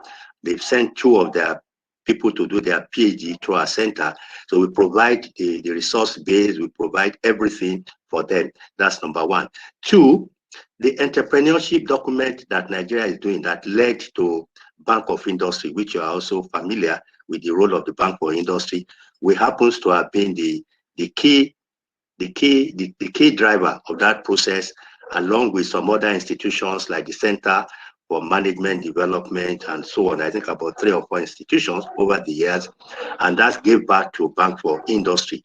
they've sent 2 of their people to do their PhD through our center. So we provide the resource base, we provide everything for them. That's number 1. 2, the entrepreneurship document that Nigeria is doing that led to Bank of Industry, which you are also familiar with the role of the Bank for Industry, we happens to have been the key driver of that process, along with some other institutions like the Center for Management Development and so on. I think about 3 or 4 institutions over the years, and that gave back to Bank for Industry.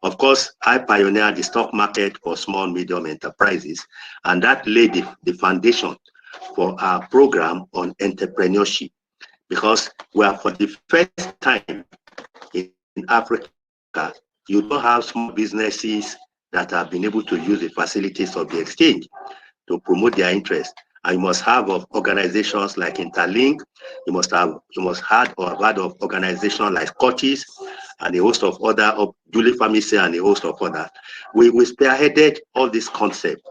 Of course, I pioneered the stock market for small, medium enterprises, and that laid the foundation for our program on entrepreneurship, because we are, for the first time in Africa, you don't have small businesses that have been able to use the facilities of the exchange to promote their interest. And you must have of organizations like Interlink, you must have or have heard of organizations like Scottish and a host of other, of Julie Pharmacy and a host of others. We spearheaded all this concept.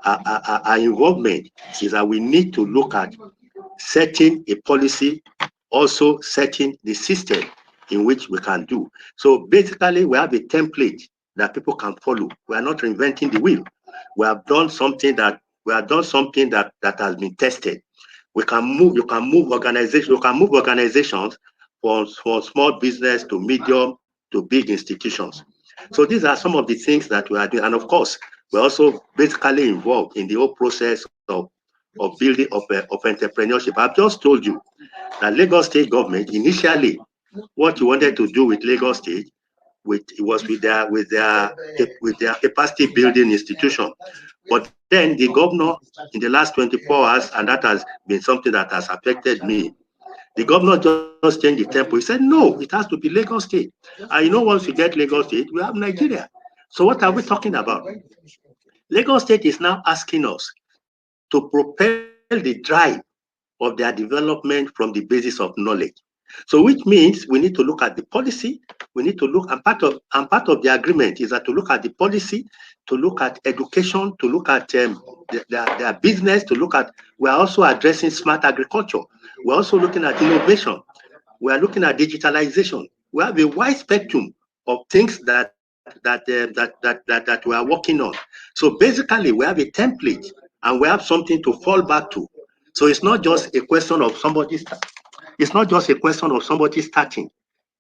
Our involvement is that we need to look at setting a policy, also setting the system in which we can do. So basically, we have a template that people can follow. We are not reinventing the wheel. We have done something that has been tested. You can move organizations from small business to medium to big institutions. So these are some of the things that we are doing. And of course, we're also basically involved in the whole process of building of entrepreneurship. I've just told you that Lagos State government initially, what you wanted to do with Lagos State, was with their capacity building institution. But then the governor, in the last 24 hours, and that has been something that has affected me, the governor just changed the tempo. He said, no, it has to be Lagos State. And once you get Lagos State, we have Nigeria. So what are we talking about? Lagos State is now asking us to propel the drive of their development from the basis of knowledge. So which means we need to look at the policy, we need to look, and part of the agreement is that to look at the policy, to look at education, to look at their business, to look at, we're also addressing smart agriculture. We're also looking at innovation. We are looking at digitalization. We have a wide spectrum of things that we are working on. So basically, we have a template and we have something to fall back to. So it's not just a question of somebody. It's not just a question of somebody starting.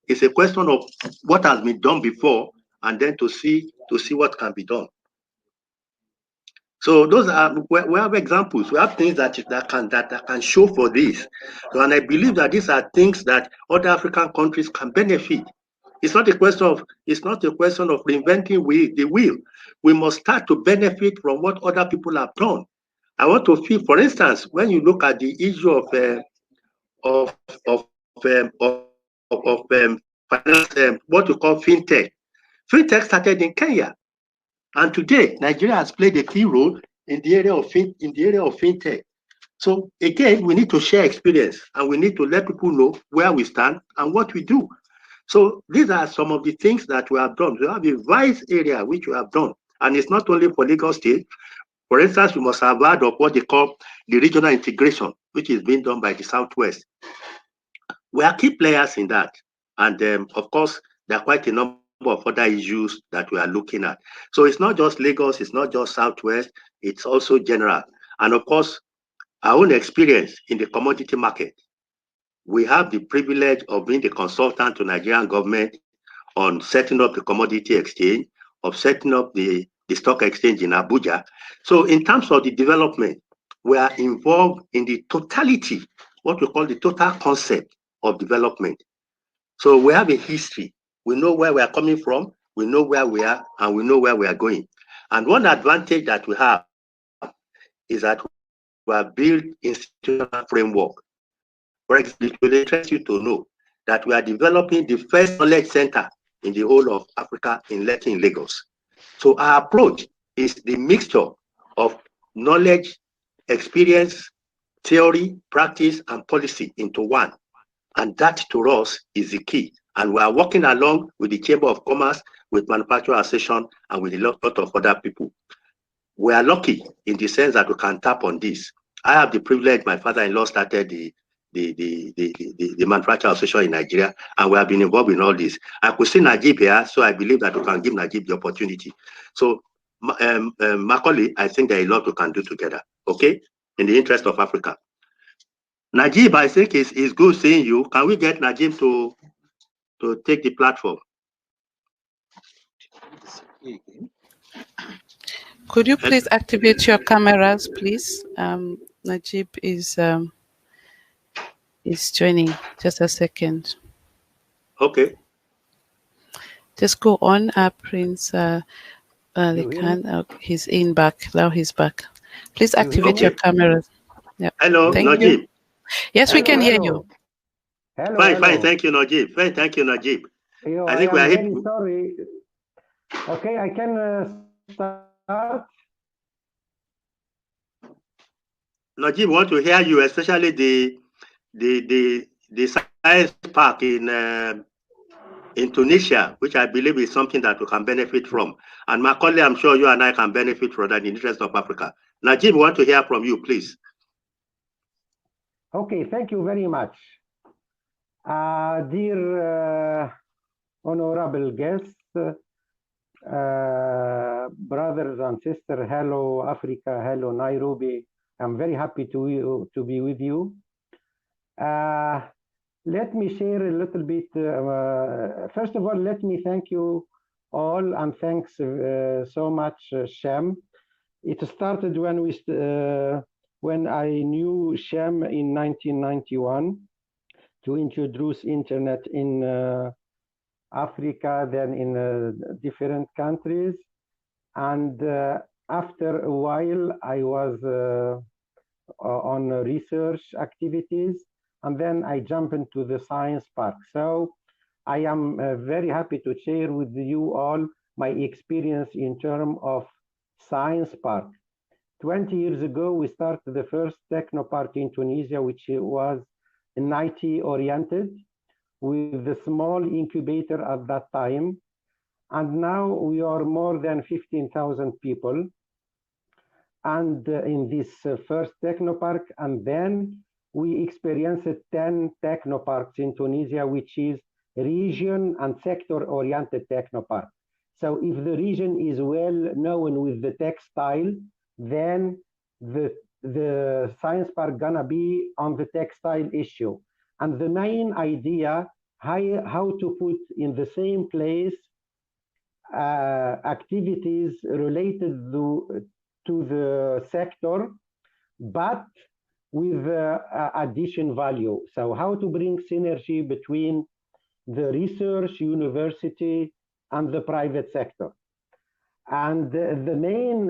It's a question of what has been done before, and then to see what can be done. So those are, we have examples. We have things that can show for this. So, and I believe that these are things that other African countries can benefit. It's not a question of reinventing the wheel. We must start to benefit from what other people have done. I want to feel, for instance, when you look at the issue of finance, what we call fintech. Fintech started in Kenya, and today Nigeria has played a key role in the area of fintech. So again, we need to share experience, and we need to let people know where we stand and what we do. So these are some of the things that we have done. We have a vast area which we have done, and it's not only for Lagos State. For instance, we must have heard of what they call the regional integration, which is being done by the Southwest. We are key players in that, and of course, there are quite a number of other issues that we are looking at. So it's not just Lagos, it's not just Southwest, it's also general. And of course, our own experience in the commodity market. We have the privilege of being the consultant to Nigerian government on setting up the commodity exchange, of setting up the stock exchange in Abuja. So in terms of the development, we are involved in the totality, what we call the total concept of development. So we have a history. We know where we are coming from, we know where we are, and we know where we are going. And one advantage that we have is that we have built institutional framework. For example, it will interest you to know that we are developing the first knowledge center in the whole of Africa in Lagos. So our approach is the mixture of knowledge, experience, theory, practice, and policy into one. And that to us is the key. And we are working along with the Chamber of Commerce, with Manufacturing Association, and with a lot of other people. We are lucky in the sense that we can tap on this. I have the privilege, my father-in-law started the Manufacturing Association in Nigeria, and we have been involved in all this. I could see Najib here, so I believe that we can give Najib the opportunity. So, Macaulay, I think there is a lot we can do together, okay, in the interest of Africa. Najib, I think it's good seeing you. Can we get Najib to take the platform? Could you please activate your cameras, please? Najib is joining. Just a second. Okay. Just go on, Prince. He's in back. Now he's back. Please activate your cameras. Yeah. Hello, Najib. You. Yes, we can hear you. Hello, fine. Thank you, Najib. Fine, thank you, Najib. I think we are very sorry. Okay, I can start. Najib, want to hear you, especially the science park in Tunisia, which I believe is something that we can benefit from. And Macaulay, I'm sure you and I can benefit from that in the interest of Africa. Najib, we want to hear from you, please. Okay, thank you very much. Dear honorable guests, brothers and sisters, hello Africa, hello Nairobi. I'm very happy to be with you. Let me share a little bit. First of all, let me thank you all, and thanks so much, Shem. It started when I knew Shem in 1991 to introduce internet in Africa, then in different countries. And after a while, I was on research activities, and then I jumped into the science park. So I am very happy to share with you all my experience in terms of science park. 20 years ago, we started the first techno park in Tunisia, which was IT oriented, with the small incubator at that time. And now we are more than 15,000 people. And in this first techno park, and then we experienced 10 techno parks in Tunisia, which is region and sector-oriented technopark. So if the region is well known with the textile, then the science park gonna be on the textile issue. And the main idea, how to put in the same place activities related to the sector, but with addition value. So how to bring synergy between the research, university, and the private sector. And the main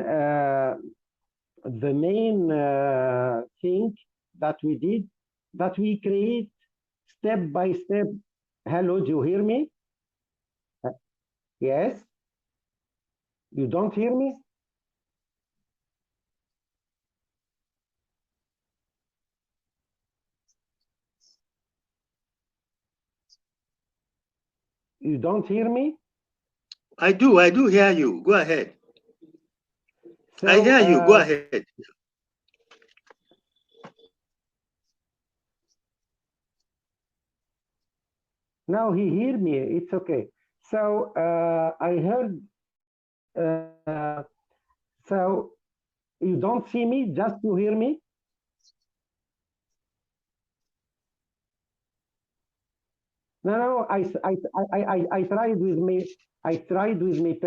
thing that we did, that we create step by step. Hello, do you hear me? Yes? You don't hear me? You don't hear me? I do hear you. Go ahead. So, I hear you. Go ahead. Now he hear me. It's okay. So I heard. So you don't see me, just you hear me. No, I tried with me. I tried with me.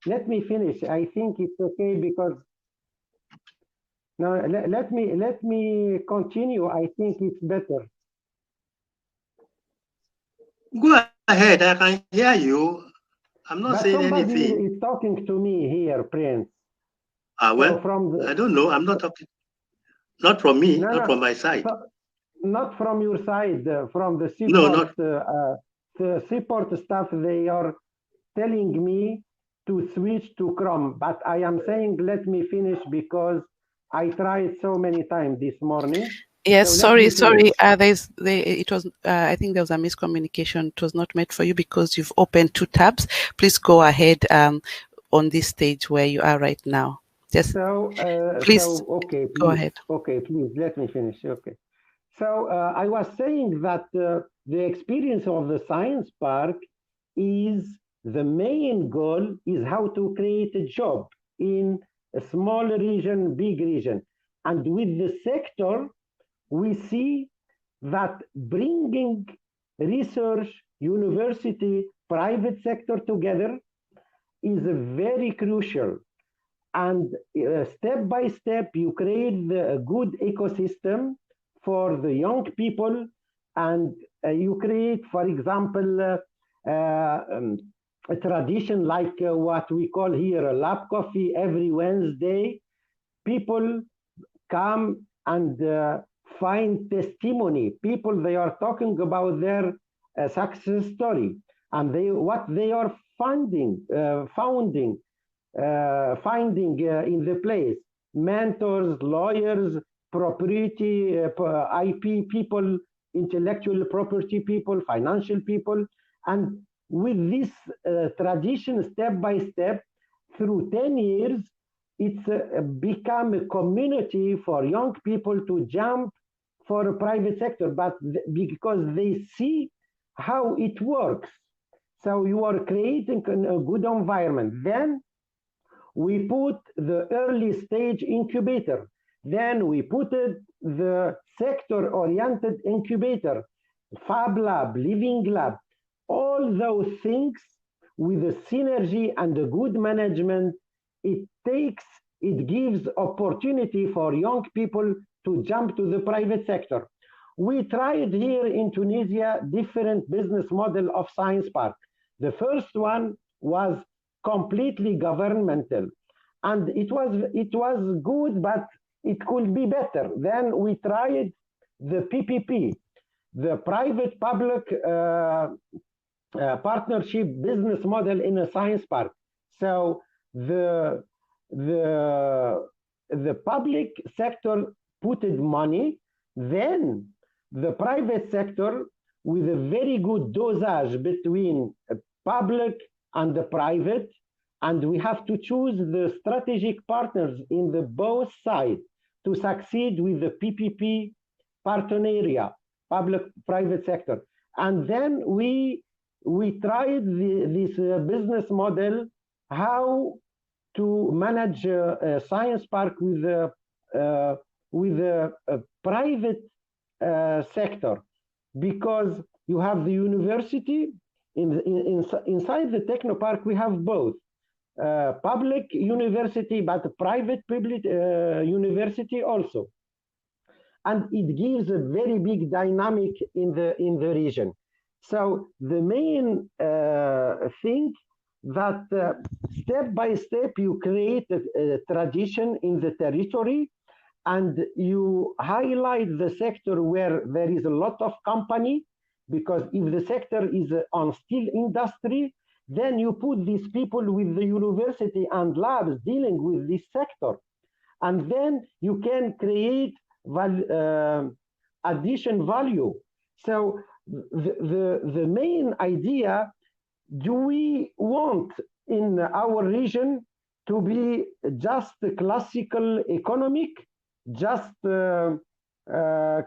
Let me finish. I think it's okay because. No, let me continue. I think it's better. Go ahead. I can hear you. I'm not saying anything. Somebody is talking to me here, Prince. Well, so I don't know. I'm not talking. Not from me. Not from my side. So, not from your side. From the seaport. No, not. The seaport staff. They are telling me to switch to Chrome, but I am saying let me finish because I tried so many times this morning. Yes, so sorry. It was. I think there was a miscommunication. It was not meant for you because you've opened two tabs. Please go ahead on this stage where you are right now. Just please. Okay, please, go ahead. Okay, please let me finish. Okay. So I was saying that the experience of the science park is the main goal is how to create a job in a small region, big region, and with the sector. We see that bringing research, university, private sector together is very crucial. And step by step, you create a good ecosystem for the young people. And you create, for example, a tradition like what we call here a lab coffee every Wednesday. People come and find testimony. People, they are talking about their success story and what they are finding in the place. Mentors, lawyers, property, IP people, intellectual property people, financial people. And with this tradition, step by step, through 10 years, it's become a community for young people to jump for a private sector, but because they see how it works. So you are creating a good environment. Then we put the early stage incubator. Then we put the sector-oriented incubator, Fab Lab, Living Lab. All those things with a synergy and a good management, it gives opportunity for young people to jump to the private sector. We tried here in Tunisia different business model of science park. The first one was completely governmental, and it was good, but it could be better. Then we tried the PPP, the private-public partnership business model in a science park. So the public sector put money, then the private sector with a very good dosage between public and the private, and we have to choose the strategic partners in the both sides to succeed with the PPP partnership, public-private sector. And then we tried this business model, how to manage a science park with a private sector, because you have the university inside the techno park. We have both public university, but private public university also, and it gives a very big dynamic in the region. So the main thing that step by step you create a tradition in the territory, and you highlight the sector where there is a lot of company, because if the sector is on steel industry, then you put these people with the university and labs dealing with this sector, and then you can create addition value. So the main idea, do we want in our region to be just classical economic, just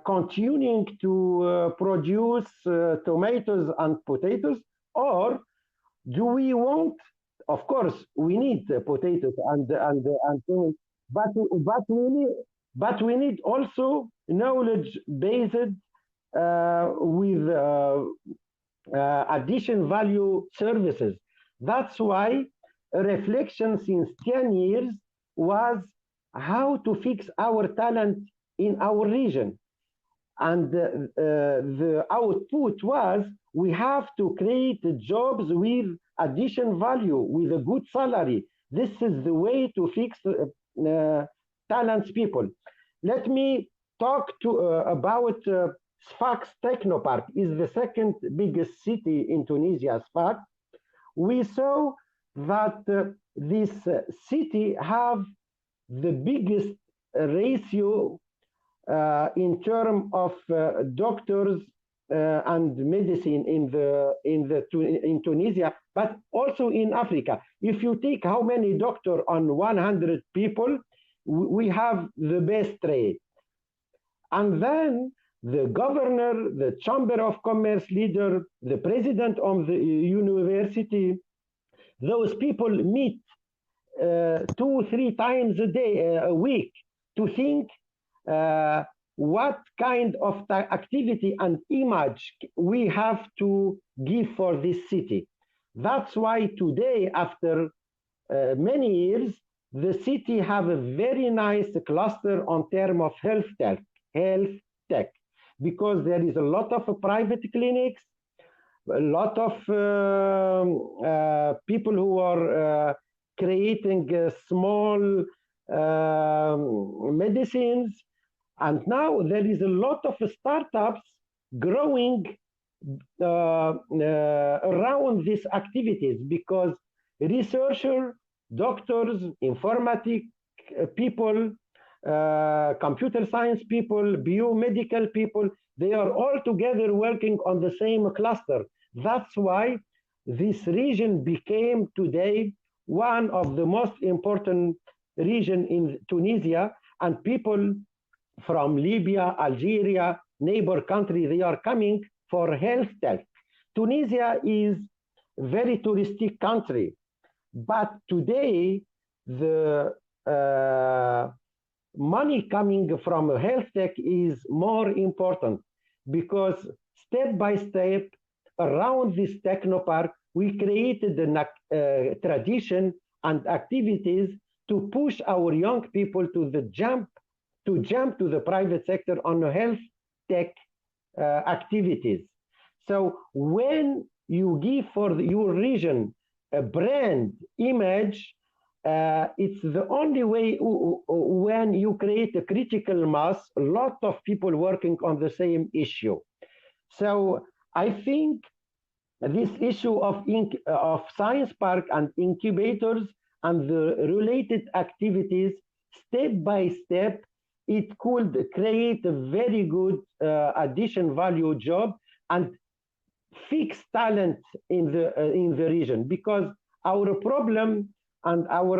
continuing to produce tomatoes and potatoes, or do we want, of course we need potatoes and but we need also knowledge based with addition value services. That's why a reflection since 10 years was how to fix our talent in our region. And the output was, we have to create jobs with addition value, with a good salary. This is the way to fix talents people. Let me talk about Sfax Technopark. Is the second biggest city in Tunisia, Sfax. We saw that this city have the biggest ratio in terms of doctors and medicine in Tunisia, but also in Africa. If you take how many doctors on 100 people, we have the best rate. And then the governor, the chamber of commerce leader, the president of the university, those people meet 2-3 times a week to think what kind of activity and image we have to give for this city. That's why today, after many years, the city have a very nice cluster on terms of health tech, because there is a lot of private clinics, a lot of people who are creating small medicines. And now there is a lot of startups growing around these activities, because researchers, doctors, informatic people, computer science people, biomedical people, they are all together working on the same cluster. That's why this region became today one of the most important regions in Tunisia, and people from Libya, Algeria, neighbor country, they are coming for health tech. Tunisia is a very touristic country, but today the money coming from health tech is more important, because step by step around this technopark, we created a tradition and activities to push our young people to jump to the private sector on health tech activities. So when you give for your region a brand image, it's the only way when you create a critical mass, a lot of people working on the same issue. So I think this issue of science park and incubators and the related activities, step by step, it could create a very good addition value job and fix talent in the region. Because our problem and our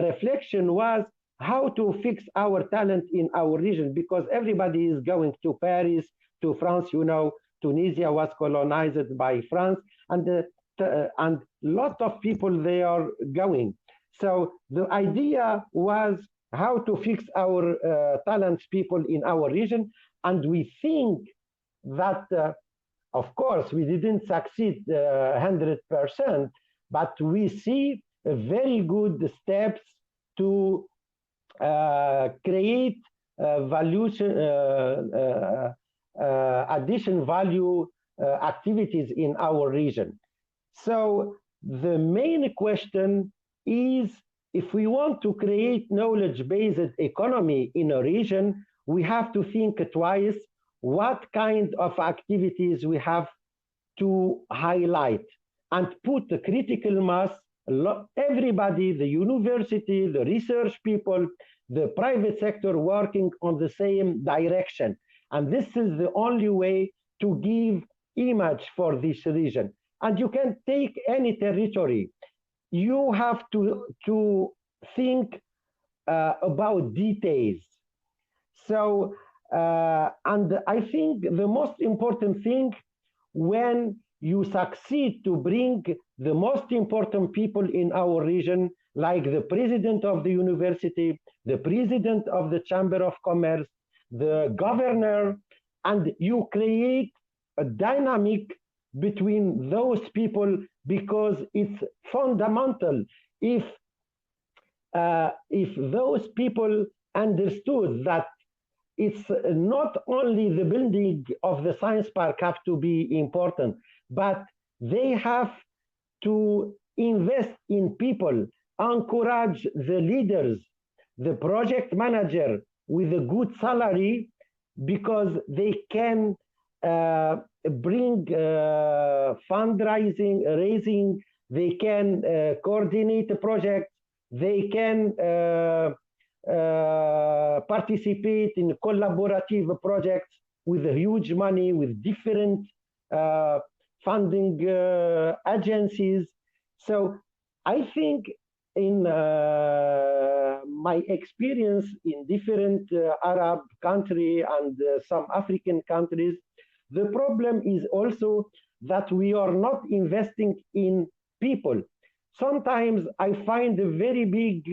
reflection was how to fix our talent in our region, because everybody is going to Paris, to France, Tunisia was colonized by France, and lot of people they are going. So the idea was how to fix our talents people in our region, and we think that of course we didn't succeed 100%, but we see very good steps to create addition value activities in our region. So the main question is, if we want to create knowledge-based economy in a region, we have to think twice what kind of activities we have to highlight and put the critical mass, everybody, the university, the research people, the private sector working on the same direction. And this is the only way to give image for this region. And you can take any territory. You have to think about details. So, and I think the most important thing, when you succeed to bring the most important people in our region, like the president of the university, the president of the Chamber of Commerce, the governor, and you create a dynamic between those people, because it's fundamental. If those people understood that it's not only the building of the science park have to be important, but they have to invest in people, encourage the leaders, the project manager with a good salary, because they can bring fundraising, raising, they can coordinate the project, they can participate in collaborative projects with huge money, with different funding agencies. So I think in my experience in different Arab countries and some African countries, the problem is also that we are not investing in people. Sometimes I find a very big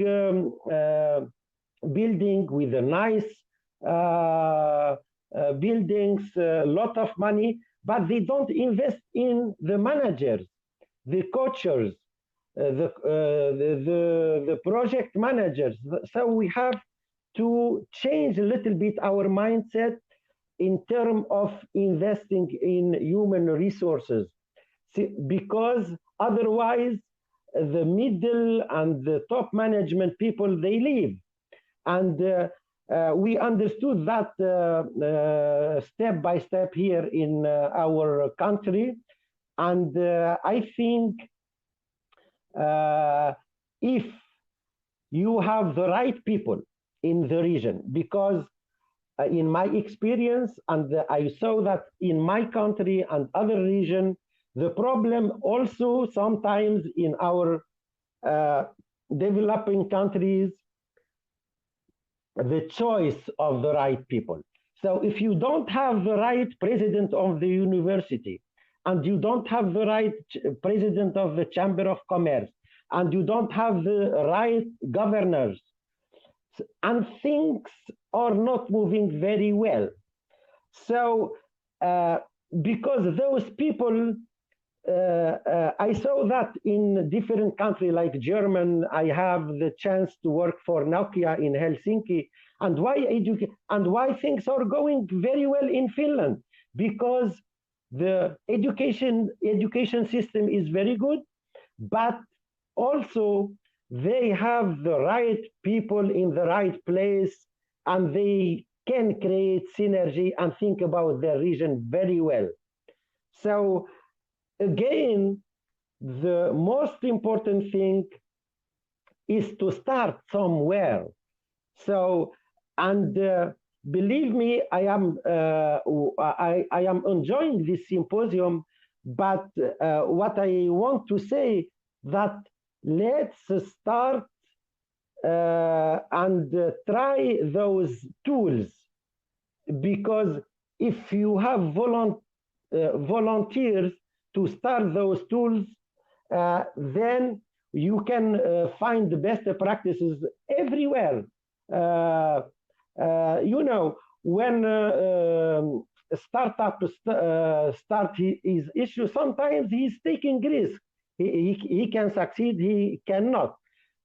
building with a nice buildings, a lot of money, but they don't invest in the managers, the coaches, the project managers. So we have to change a little bit our mindset in terms of investing in human resources, because otherwise the middle and the top management people, they leave. And we understood that step by step here in our country. And I think if you have the right people in the region, because in my experience, and I saw that in my country and other region, the problem also sometimes in our developing countries, the choice of the right people. So if you don't have the right president of the university, and you don't have the right president of the Chamber of Commerce, and you don't have the right governors, and things are not moving very well. So because those people, I saw that in different countries like German. I have the chance to work for Nokia in Helsinki. And why things are going very well in Finland? Because the education system is very good, but also they have the right people in the right place, and they can create synergy and think about their region very well. So again, the most important thing is to start somewhere. So, and believe me, I am enjoying this symposium, but what I want to say that let's start and try those tools, because if you have volunteers to start those tools, then you can find the best practices everywhere. You know, when a startup start his issue, sometimes he's taking risk. He can succeed, he cannot.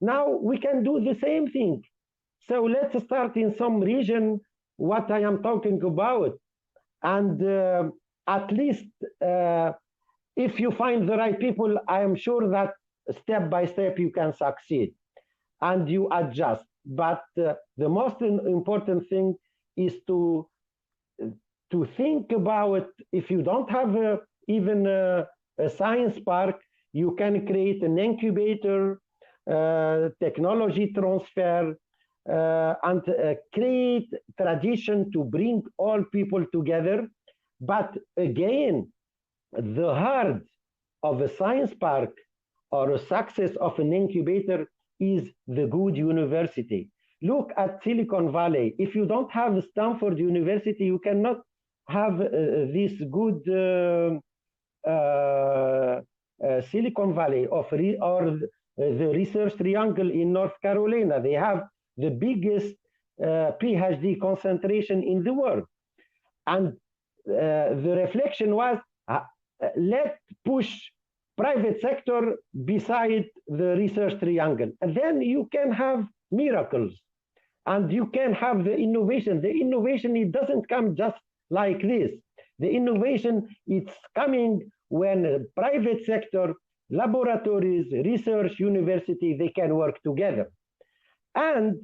Now we can do the same thing. So let's start in some region what I am talking about. And at least if you find the right people, I am sure that step by step you can succeed and you adjust. But the most important thing is to think about, if you don't have even a science park, you can create an incubator, technology transfer, and create tradition to bring all people together. But again, the heart of a science park or a success of an incubator is the good university. Look at Silicon Valley. If you don't have Stanford University, you cannot have this good Silicon Valley or the research triangle in North Carolina. They have the biggest PhD concentration in the world. And the reflection was, let's push private sector beside the research triangle. And then you can have miracles and you can have the innovation. The innovation, it doesn't come just like this. The innovation, it's coming when private sector, laboratories, research, university, they can work together. And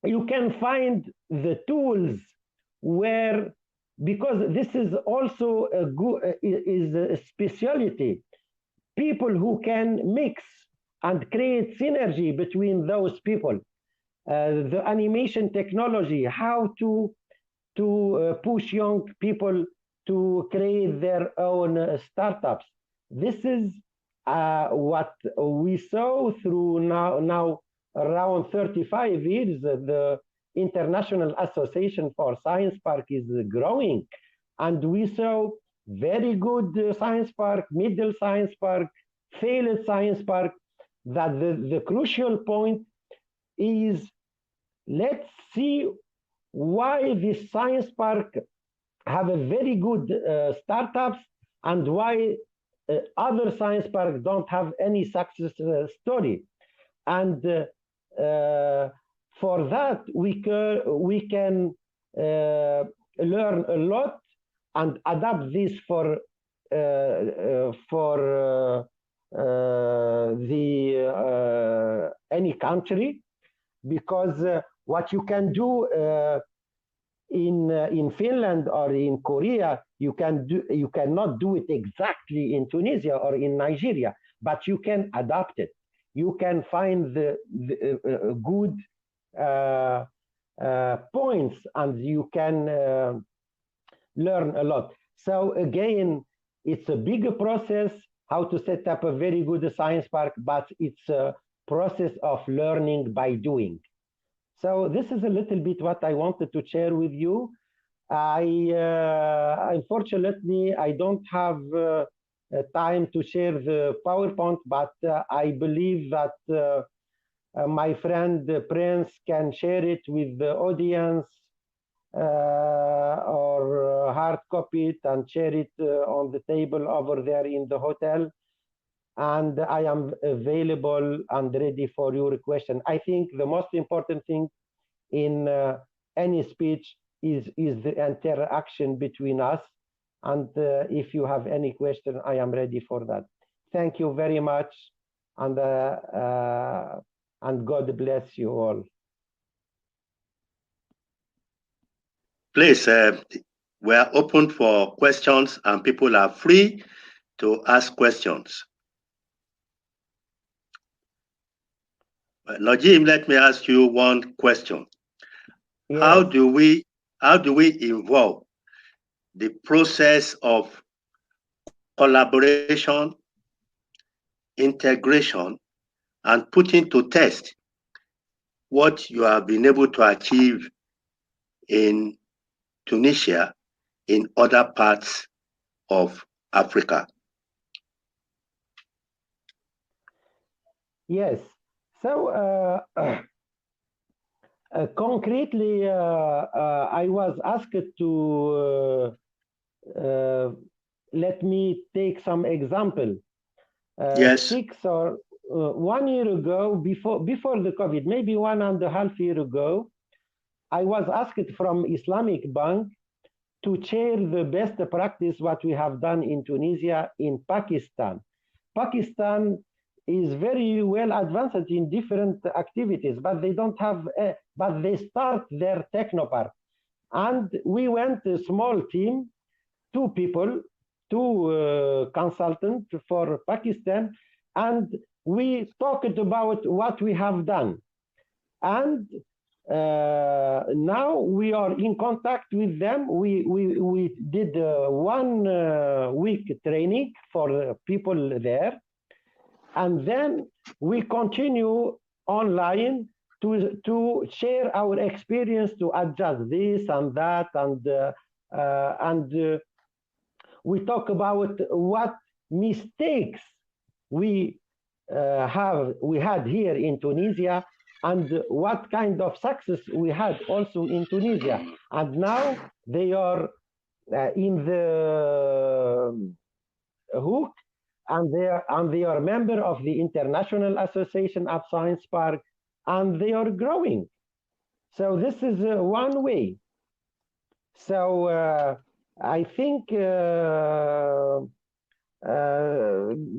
you can find the tools where, because this is also a specialty, people who can mix and create synergy between those people. The animation technology, how to push young people to create their own startups. This is what we saw through now around 35 years. The International Association for Science Park is growing, and we saw very good science park, middle science park, failed science park. That the crucial point is, let's see why this science park have a very good startups and why other science parks don't have any success story. And for that, we can learn a lot and adapt this for any country, because what you can do in Finland or in Korea, you cannot do it exactly in Tunisia or in Nigeria, but you can adapt it. You can find the good points, and you can learn a lot. So again, it's a bigger process how to set up a very good science park, but it's a process of learning by doing. So this is a little bit what I wanted to share with you. Unfortunately, I don't have time to share the PowerPoint, but I believe that my friend Prince can share it with the audience or hard copy it and share it on the table over there in the hotel. And I am available and ready for your question. I think the most important thing in any speech is the interaction between us. And if you have any question, I am ready for that. Thank you very much. And God bless you all. Please, we are open for questions and people are free to ask questions. Najim, let me ask you one question. Yes. How do we involve the process of collaboration, integration, and putting to test what you have been able to achieve in Tunisia, in other parts of Africa? Yes. So concretely, I was asked to let me take some example. Yes. 6 or 1 year ago, before the COVID, maybe 1.5 years ago, I was asked from Islamic Bank to share the best practice what we have done in Tunisia in Pakistan. Pakistan is very well advanced in different activities, but they don't have, but they start their technopark. And we went a small team, 2 people, 2 consultants for Pakistan, and we talked about what we have done. And now we are in contact with them. We did 1 week training for people there, and then we continue online to share our experience, to adjust this and that, and we talk about what mistakes we had here in Tunisia, and what kind of success we had also in Tunisia. And now they are in the hook, and they are member of the International Association of Science Park, and they are growing. So this is one way. So I think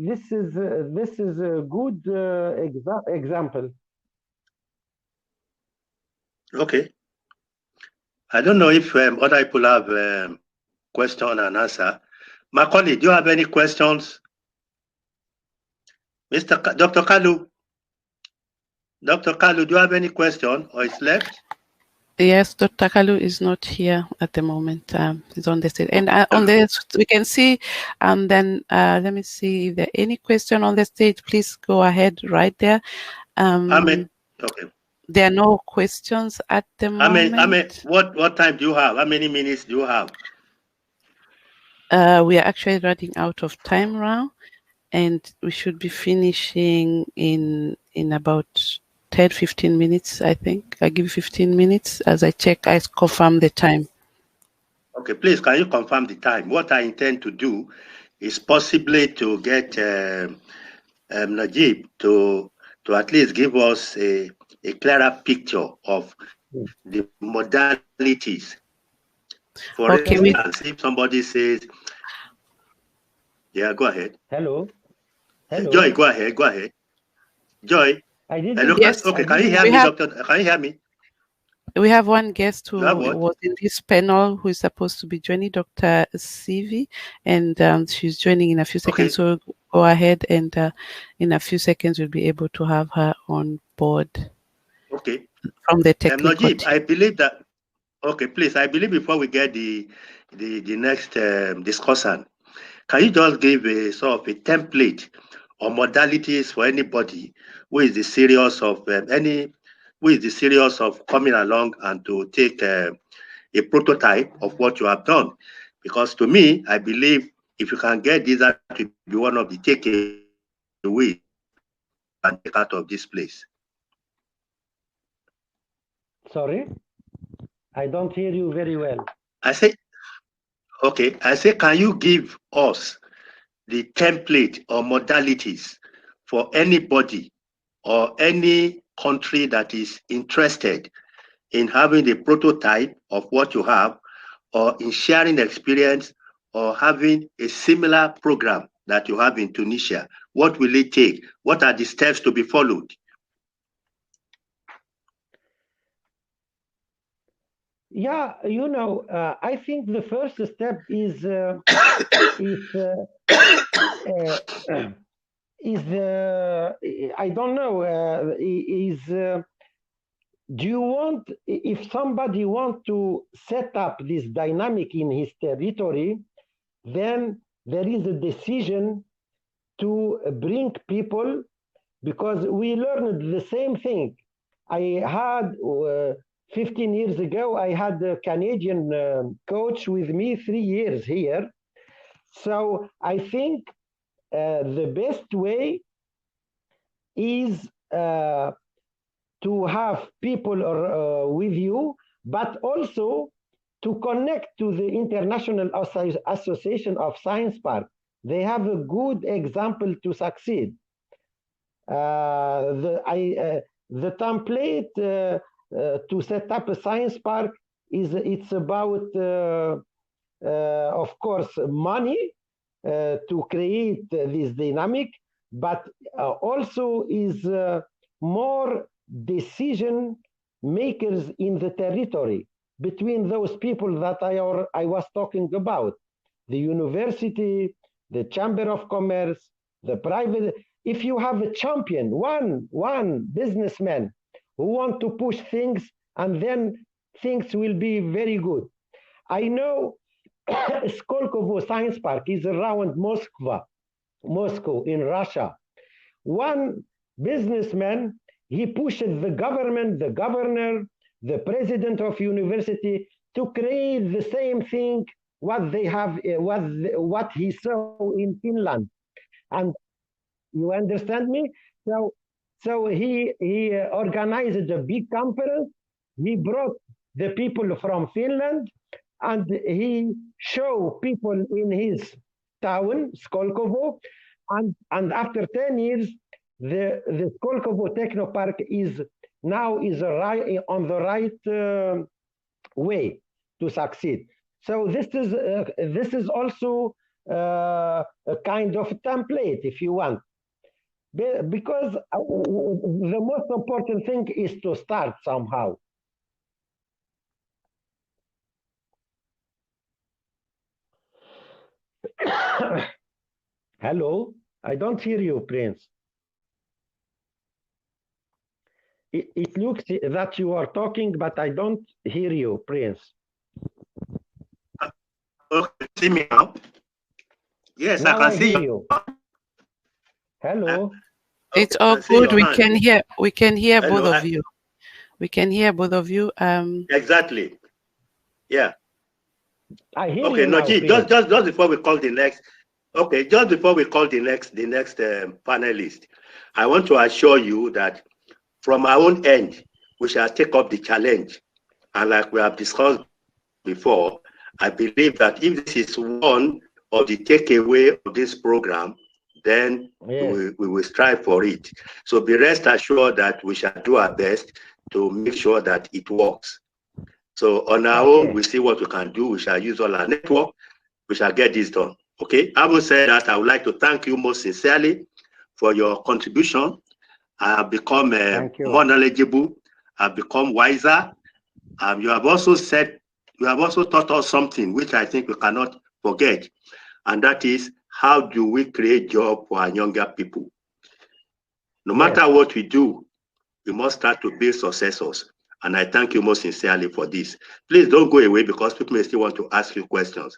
this is a good example. Okay. I don't know if other people have question and answer. Macaulay, do you have any questions? Dr. Kalu? Dr. Kalu, do you have any question, or is left? Yes, Dr. Kalu is not here at the moment. He's on the stage. And on this, we can see, then let me see if there are any question on the stage. Please go ahead right there. Okay. There are no questions at the moment. What time do you have? How many minutes do you have? We are actually running out of time now, and we should be finishing in about 10-15 minutes, I think. I give 15 minutes as I check, I confirm the time. Okay, please, can you confirm the time? What I intend to do is possibly to get Najib to at least give us a clearer picture of the modalities. For instance, if somebody says, yeah, go ahead. Hello. Joy, go ahead. Joy. I didn't. Hello. Yes. Okay, can you hear me, Doctor? Can you hear me? We have one guest who was in this panel who is supposed to be joining, Dr. Sivi, and she's joining in a few seconds. Okay. So go ahead, and in a few seconds we'll be able to have her on board. Okay. From the technical Najib, I believe that. Okay, please. I believe before we get the next discussion, can you just give a sort of a template or modalities for anybody who is serious of coming along and to take a prototype of what you have done? Because to me, I believe if you can get this to be one of the takeaways and take out of this place. Sorry, I don't hear you very well. I say, can you give us the template or modalities for anybody or any country that is interested in having a prototype of what you have, or in sharing experience, or having a similar program that you have in Tunisia? What will it take? What are the steps to be followed? Yeah, I think the first step is I don't know, do you want, if somebody wants to set up this dynamic in his territory, then there is a decision to bring people, because we learned the same thing. I had 15 years ago, I had a Canadian coach with me 3 years here. So I think the best way is to have people with you, but also to connect to the International Association of Science Park. They have a good example to succeed. The template to set up a science park it's about, of course, money to create this dynamic, but also is more decision makers in the territory between those people that I was talking about, the university, the chamber of commerce, the private. If you have a champion, one businessman who want to push things, and then things will be very good. I know Skolkovo Science Park is around Moscow in Russia. One businessman, he pushed the government, the governor, the president of university to create the same thing what they have, what he saw in Finland. And you understand me? So he organized a big conference. He brought the people from Finland, and he showed people in his town, Skolkovo, and after 10 years, the Skolkovo Technopark is now on the right way to succeed. So this is also a kind of template, if you want, because the most important thing is to start somehow. Hello, I don't hear you, Prince. It looks that you are talking, but I don't hear you, Prince. Okay, see me now? Yes, now I can see you. Hello. It's all good. We can hear Hello, both of you. We can hear both of you. Exactly. Yeah. I hear okay, you now, Noji, just before we call the next, okay, just before we call the next panelist, I want to assure you that from our own end, we shall take up the challenge. And like we have discussed before, I believe that if this is one of the takeaway of this program, then we will strive for it. So be rest assured that we shall do our best to make sure that it works. So on our own, we see what we can do. We shall use all our network. We shall get this done. Okay. Having said that, I would like to thank you most sincerely for your contribution. I have become more knowledgeable. I've become wiser. You have also taught us something which I think we cannot forget, and that is how do we create jobs for our younger people? No matter what we do, we must start to build successors. And I thank you most sincerely for this. Please don't go away because people may still want to ask you questions.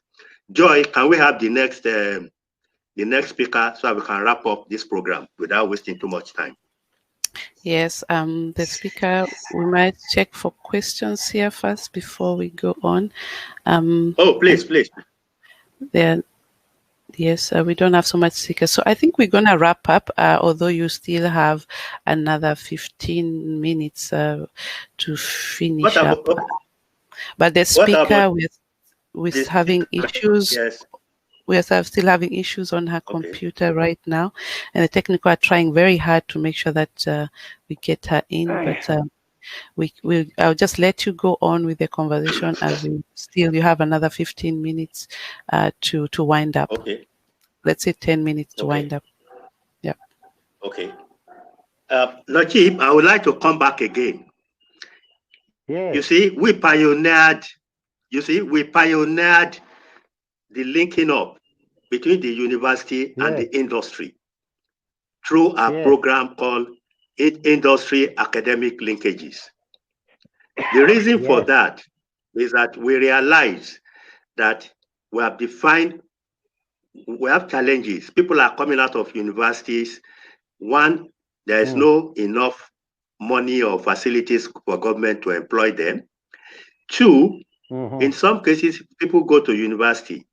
Joy, can we have the next speaker so that we can wrap up this program without wasting too much time? Yes, the speaker, we might check for questions here first before we go on. Oh, please. Yes, we don't have so much speakers. So I think we're going to wrap up, although you still have another 15 minutes to finish up. But the speaker with having issues, we are still having issues on her computer right now. And the technical are trying very hard to make sure that we get her in. But I'll just let you go on with the conversation as you have another 15 minutes to wind up. Okay. Let's say 10 minutes to wind up. Yeah. Okay. Najib, I would like to come back again. Yes. You see, we pioneered the linking up between the university and the industry through a program called Industry Academic Linkages. The reason for that is that we realize that we have challenges. People are coming out of universities. One, there is no enough money or facilities for government to employ them. Two, in some cases, people go to university.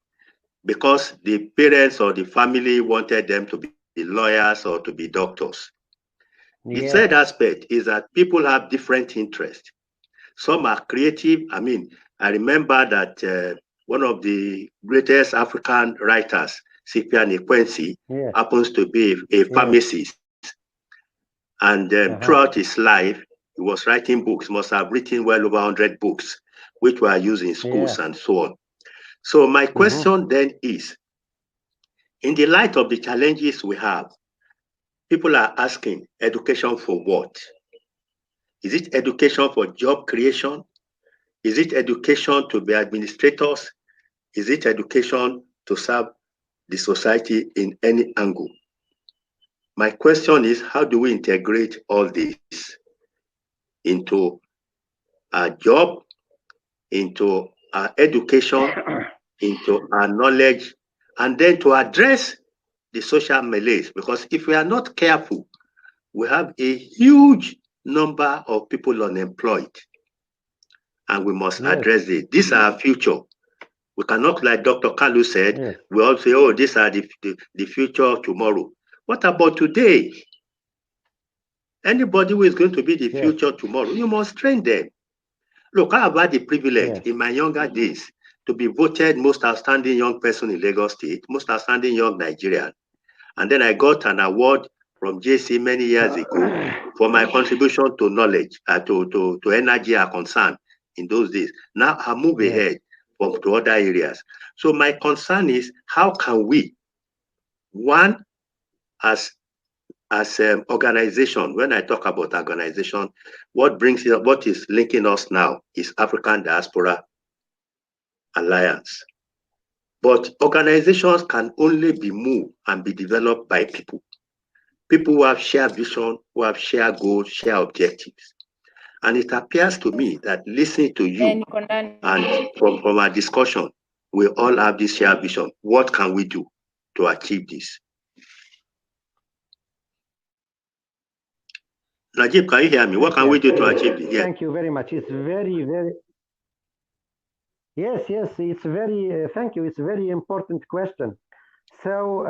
because the parents or the family wanted them to be lawyers or to be doctors. The third aspect is that people have different interests. Some are creative. I mean, I remember that one of the greatest African writers, Cyprian Ekwensi, happens to be a pharmacist. And throughout his life, he was writing books, must have written well over 100 books, which were used in schools and so on. So my question then is, in the light of the challenges we have, people are asking, education for what? Is it education for job creation? Is it education to be administrators? Is it education to serve the society in any angle? My question is, how do we integrate all this into our job, into our education, into our knowledge, and then to address the social malaise? Because if we are not careful, we have a huge number of people unemployed, and we must address it. These are our future. We cannot, like Dr. Kalu said, we all say, oh, these are the future of tomorrow. What about today? Anybody who is going to be the future tomorrow, you must train them. Look, I have had the privilege in my younger days to be voted most outstanding young person in Lagos State, most outstanding young Nigerian. And then I got an award from JC many years ago for my contribution to knowledge, to energy are concerned in those days. Now I move ahead to other areas. So my concern is, how can we, one, as organization, when I talk about organization, what is linking us now is African Diaspora Alliance. But organizations can only be moved and be developed by people. People who have shared vision, who have shared goals, shared objectives. And it appears to me that listening to you and from our discussion, we all have this shared vision. What can we do to achieve this? Najib, can you hear me? What can we do to achieve this? Thank you very much. It's very, very... Yes, it's very, thank you. It's a very important question. So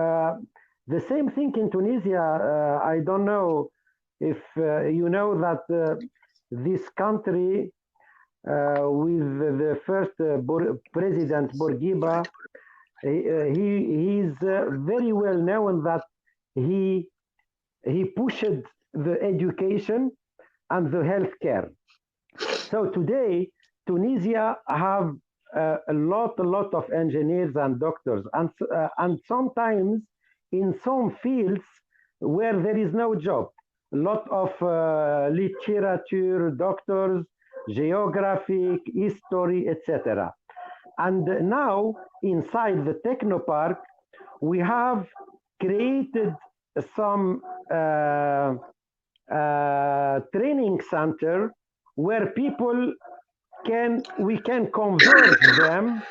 the same thing in Tunisia, I don't know if you know that this country with the first President Bourguiba, he's very well known that he pushed the education and the healthcare. So today, Tunisia have a lot of engineers and doctors, and sometimes in some fields where there is no job, a lot of literature, doctors, geographic, history, etc. And now inside the Technopark, we have created some training center where we can convert them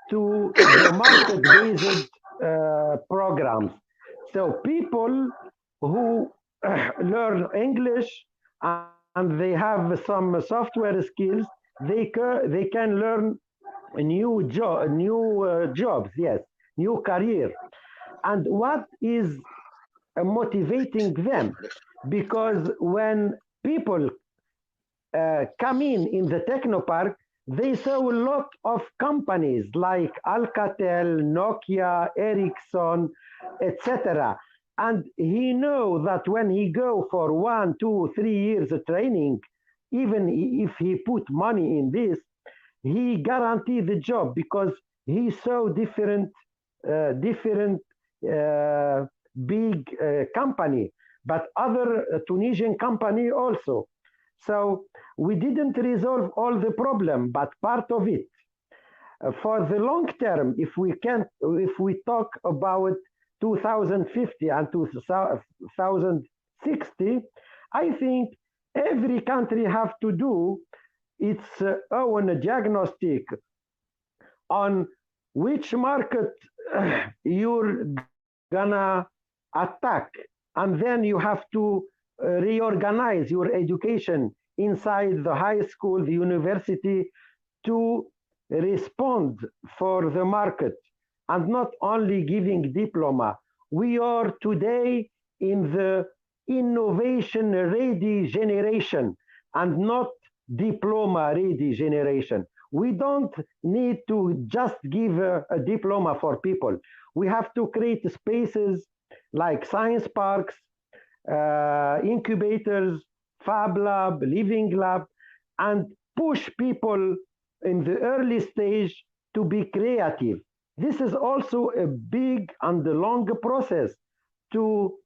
to the market-based programs. So people who learn English and they have some software skills, they can learn new jobs, new career. And what is motivating them? Because when people come in the Technopark, they saw a lot of companies like Alcatel, Nokia, Ericsson, etc. And he knows that when he go for 1, 2, 3 years of training, even if he put money in this, he guaranteed the job because he saw different big company, but other Tunisian company also. So we didn't resolve all the problem, but part of it. For the long term, if we talk about 2050 and 2060, I think every country have to do its own diagnostic on which market you're gonna attack, and then you have to reorganize your education inside the high school, the university, to respond for the market. and not only giving diploma. We are today in the innovation ready generation and not diploma ready generation. We don't need to just give a diploma for people. We have to create spaces like science parks, incubators, fab lab, living lab, and push people in the early stage to be creative. This is also a big and long process to,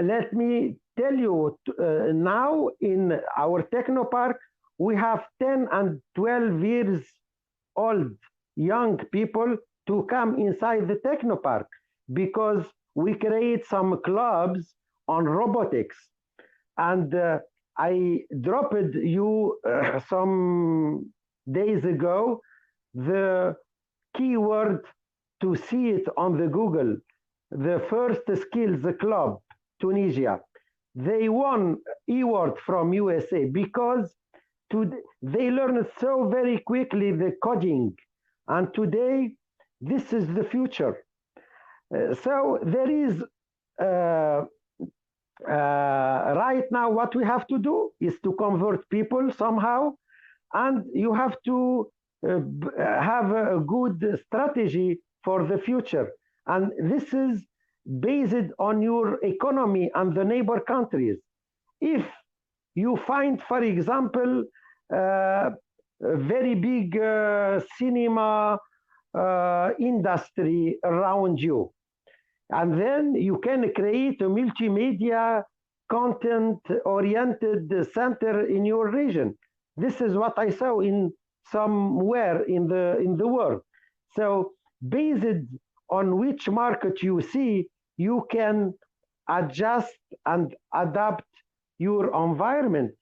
let me tell you, now in our technopark, we have 10 and 12 years old young people to come inside the technopark because we create some clubs on robotics. And I dropped you some days ago the keyword to see it on the Google, the First Skills Club, Tunisia. They won award from USA because they learned so very quickly the coding. And today, this is the future. So there is, right now, what we have to do is to convert people somehow, and you have to have a good strategy for the future. And this is based on your economy and the neighbor countries. If you find, for example, a very big cinema industry around you, and then you can create a multimedia content-oriented center in your region. This is what I saw in somewhere in the world. So based on which market you see, you can adjust and adapt your environment.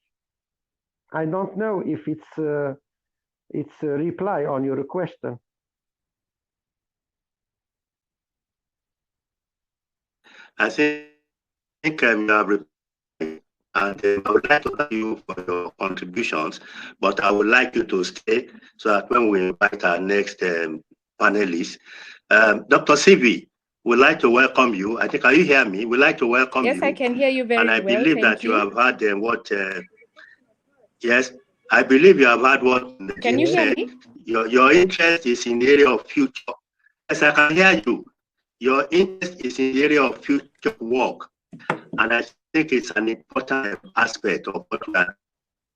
I don't know if it's a reply on your question. I think you have replied, and I would like to thank you for your contributions, but I would like you to stay so that when we invite our next panelist, Dr. Sivi, we'd like to welcome you. I think, can you hear me? We'd like to welcome you. Yes, I can hear you very well. And I believe that you have heard what, yes, I believe you have heard what can you hear me? Your interest is in the area of future. Yes, I can hear you. Your interest is in the area of future work. And I think it's an important aspect of what we are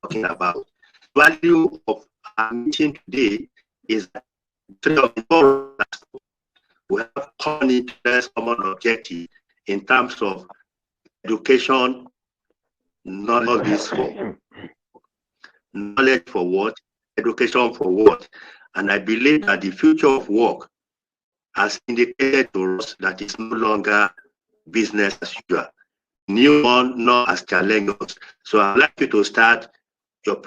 talking about. The value of our meeting today is that we have common interest, common objective in terms of education, knowledge for what, education for what. And I believe that the future of work has indicated to us that it's no longer business as usual. New one, not as challenges. So I'd like you to start your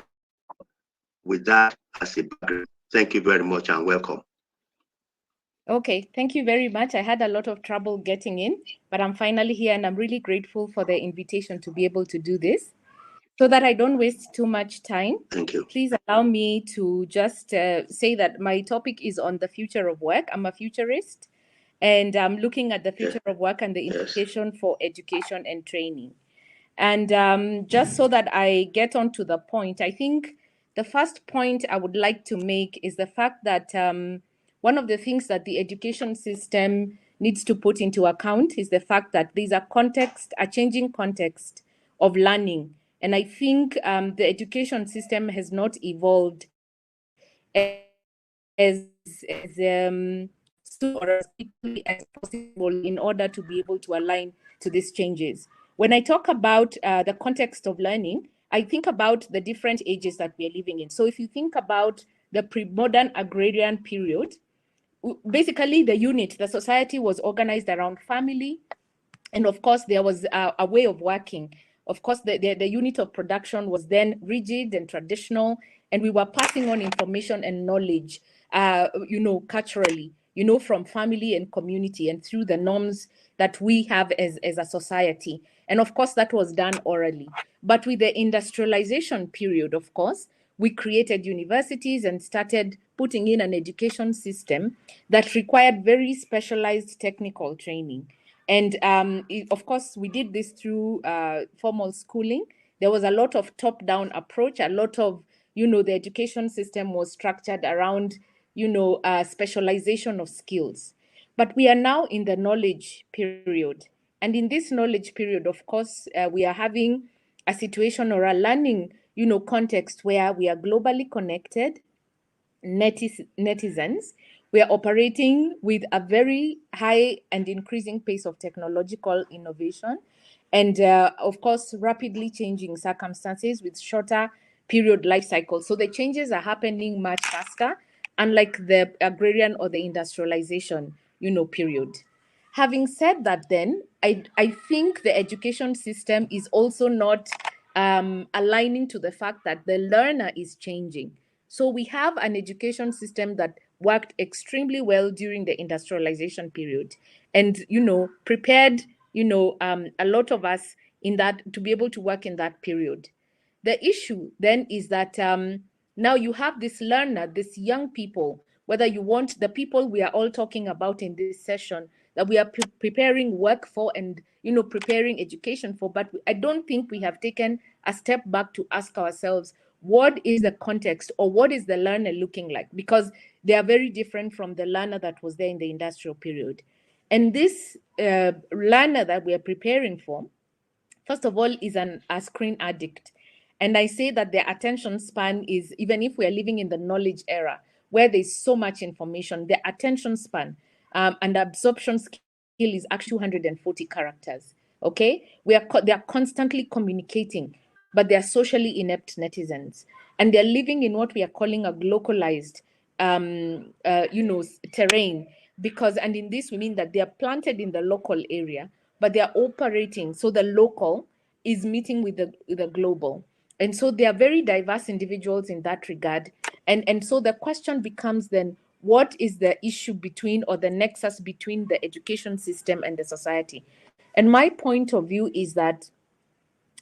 with that as a background. Thank you very much and welcome. Okay, thank you very much. I had a lot of trouble getting in, but I'm finally here and I'm really grateful for the invitation to be able to do this. So that I don't waste too much time, thank you. Please allow me to just say that my topic is on the future of work. I'm a futurist, and I'm looking at the future of work and the implication for education and training. And just so that I get on to the point, I think the first point I would like to make is the fact that one of the things that the education system needs to put into account is the fact that there's a changing context of learning. And I think the education system has not evolved as soon or as quickly as possible in order to be able to align to these changes. When I talk about the context of learning, I think about the different ages that we are living in. So if you think about the pre-modern agrarian period, basically the society was organized around family. And of course, there was a way of working. Of course, the unit of production was then rigid and traditional, and we were passing on information and knowledge, culturally, from family and community and through the norms that we have as a society. And of course, that was done orally. But with the industrialization period, of course, we created universities and started putting in an education system that required very specialized technical training. And of course, we did this through formal schooling. There was a lot of top-down approach, a lot of, the education system was structured around, specialization of skills. But we are now in the knowledge period. And in this knowledge period, of course, we are having a situation or a learning, context where we are globally connected, netizens. We are operating with a very high and increasing pace of technological innovation. And of course, rapidly changing circumstances with shorter period life cycles. So the changes are happening much faster, unlike the agrarian or the industrialization, period. Having said that, then, I think the education system is also not aligning to the fact that the learner is changing. So we have an education system that worked extremely well during the industrialization period and, prepared, a lot of us in that to be able to work in that period. The issue then is that now you have this learner, this young people, whether you want the people we are all talking about in this session that we are preparing work for and, preparing education for, but I don't think we have taken a step back to ask ourselves, what is the context or what is the learner looking like? Because they are very different from the learner that was there in the industrial period. And this learner that we are preparing for, first of all, is a screen addict. And I say that their attention span is, even if we are living in the knowledge era, where there's so much information, the attention span and absorption skill is actually 240 characters, okay? They are constantly communicating, but they are socially inept netizens. And they're living in what we are calling a localized, terrain. Because, and in this we mean that they are planted in the local area, but they are operating. So the local is meeting with the global. And so they are very diverse individuals in that regard. And so the question becomes then, what is the issue between or the nexus between the education system and the society? And my point of view is that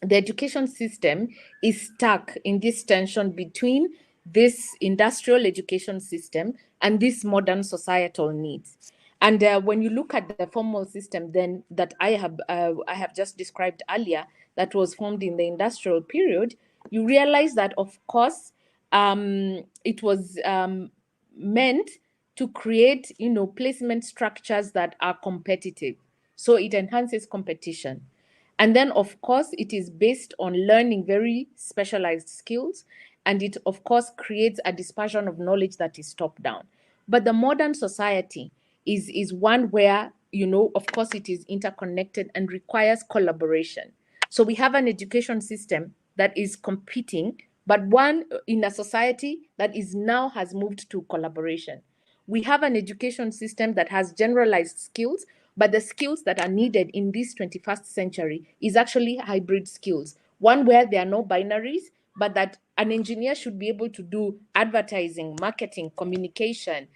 the education system is stuck in this tension between this industrial education system and this modern societal needs. And when you look at the formal system then that I have just described earlier, that was formed in the industrial period, you realize that, of course, it was meant to create, placement structures that are competitive. So it enhances competition. And then, of course, it is based on learning very specialized skills. And it, of course, creates a dispersion of knowledge that is top down. But the modern society is one where, of course, it is interconnected and requires collaboration. So we have an education system that is competing, but one in a society that is now has moved to collaboration. We have an education system that has generalized skills, but the skills that are needed in this 21st century is actually hybrid skills. One where there are no binaries, but that an engineer should be able to do advertising, marketing, communication,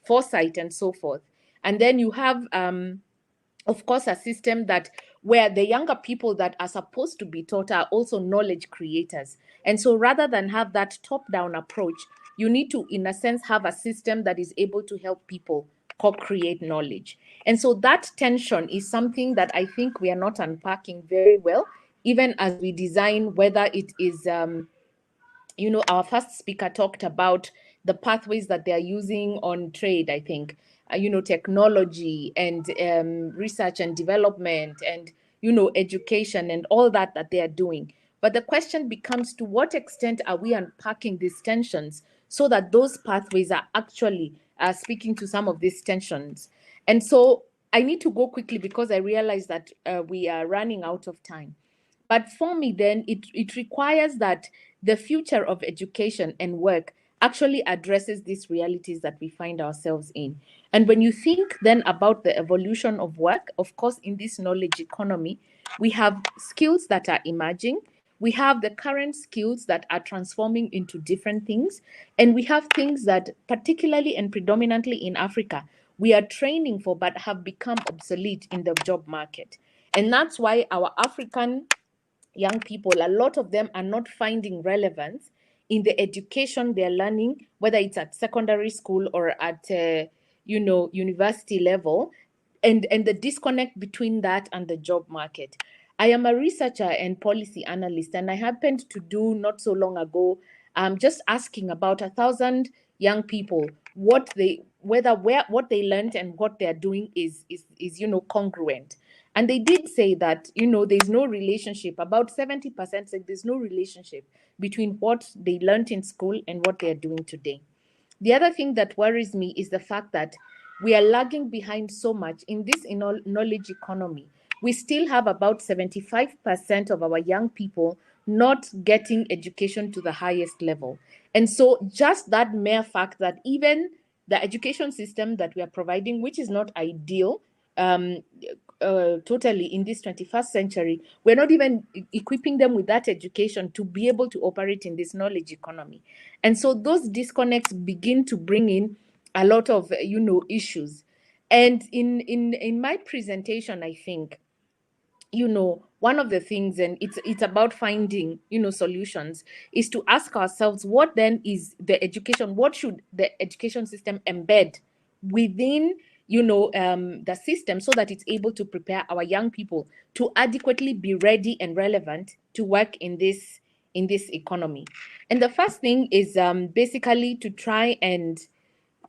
foresight, and so forth. And then you have, of course, a system that where the younger people that are supposed to be taught are also knowledge creators. And so rather than have that top-down approach, you need to, in a sense, have a system that is able to help people co-create knowledge. And so that tension is something that I think we are not unpacking very well, even as we design, whether it is, our first speaker talked about the pathways that they are using on trade, I think, technology and research and development and, education and all that they are doing. But the question becomes, to what extent are we unpacking these tensions so that those pathways are actually speaking to some of these tensions? And so I need to go quickly because I realize that we are running out of time. But for me, then, it requires that the future of education and work actually addresses these realities that we find ourselves in. And when you think then about the evolution of work, of course, in this knowledge economy, we have skills that are emerging. We have the current skills that are transforming into different things. And we have things that, particularly and predominantly in Africa, we are training for but have become obsolete in the job market. And that's why our African young people, a lot of them are not finding relevance in the education they're learning, whether it's at secondary school or at, university level, and the disconnect between that and the job market. I am a researcher and policy analyst, and I happened to do not so long ago, just asking about 1,000 young people what they learned and what they're doing is congruent. And they did say that there's no relationship. About 70% said there's no relationship between what they learned in school and what they're doing today. The other thing that worries me is the fact that we are lagging behind so much in this knowledge economy. We still have about 75% of our young people not getting education to the highest level. And so just that mere fact that even the education system that we are providing, which is not ideal, totally in this 21st century, we're not even equipping them with that education to be able to operate in this knowledge economy. And so those disconnects begin to bring in a lot of issues. And in my presentation, I think one of the things, and it's about finding solutions, is to ask ourselves, what then is the education, what should the education system embed within the system, so that it's able to prepare our young people to adequately be ready and relevant to work in this economy. And the first thing is basically to try and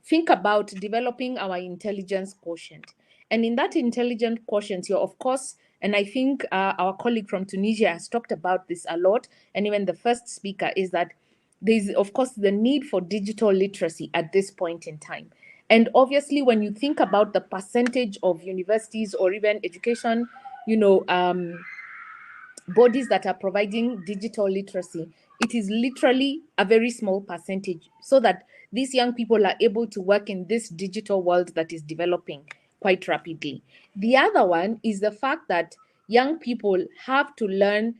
think about developing our intelligence quotient. And in that intelligence quotient, you're of course, and I think our colleague from Tunisia has talked about this a lot, and even the first speaker, is that there's of course the need for digital literacy at this point in time. And obviously, when you think about the percentage of universities or even education, bodies that are providing digital literacy, it is literally a very small percentage, so that these young people are able to work in this digital world that is developing quite rapidly. The other one is the fact that young people have to learn,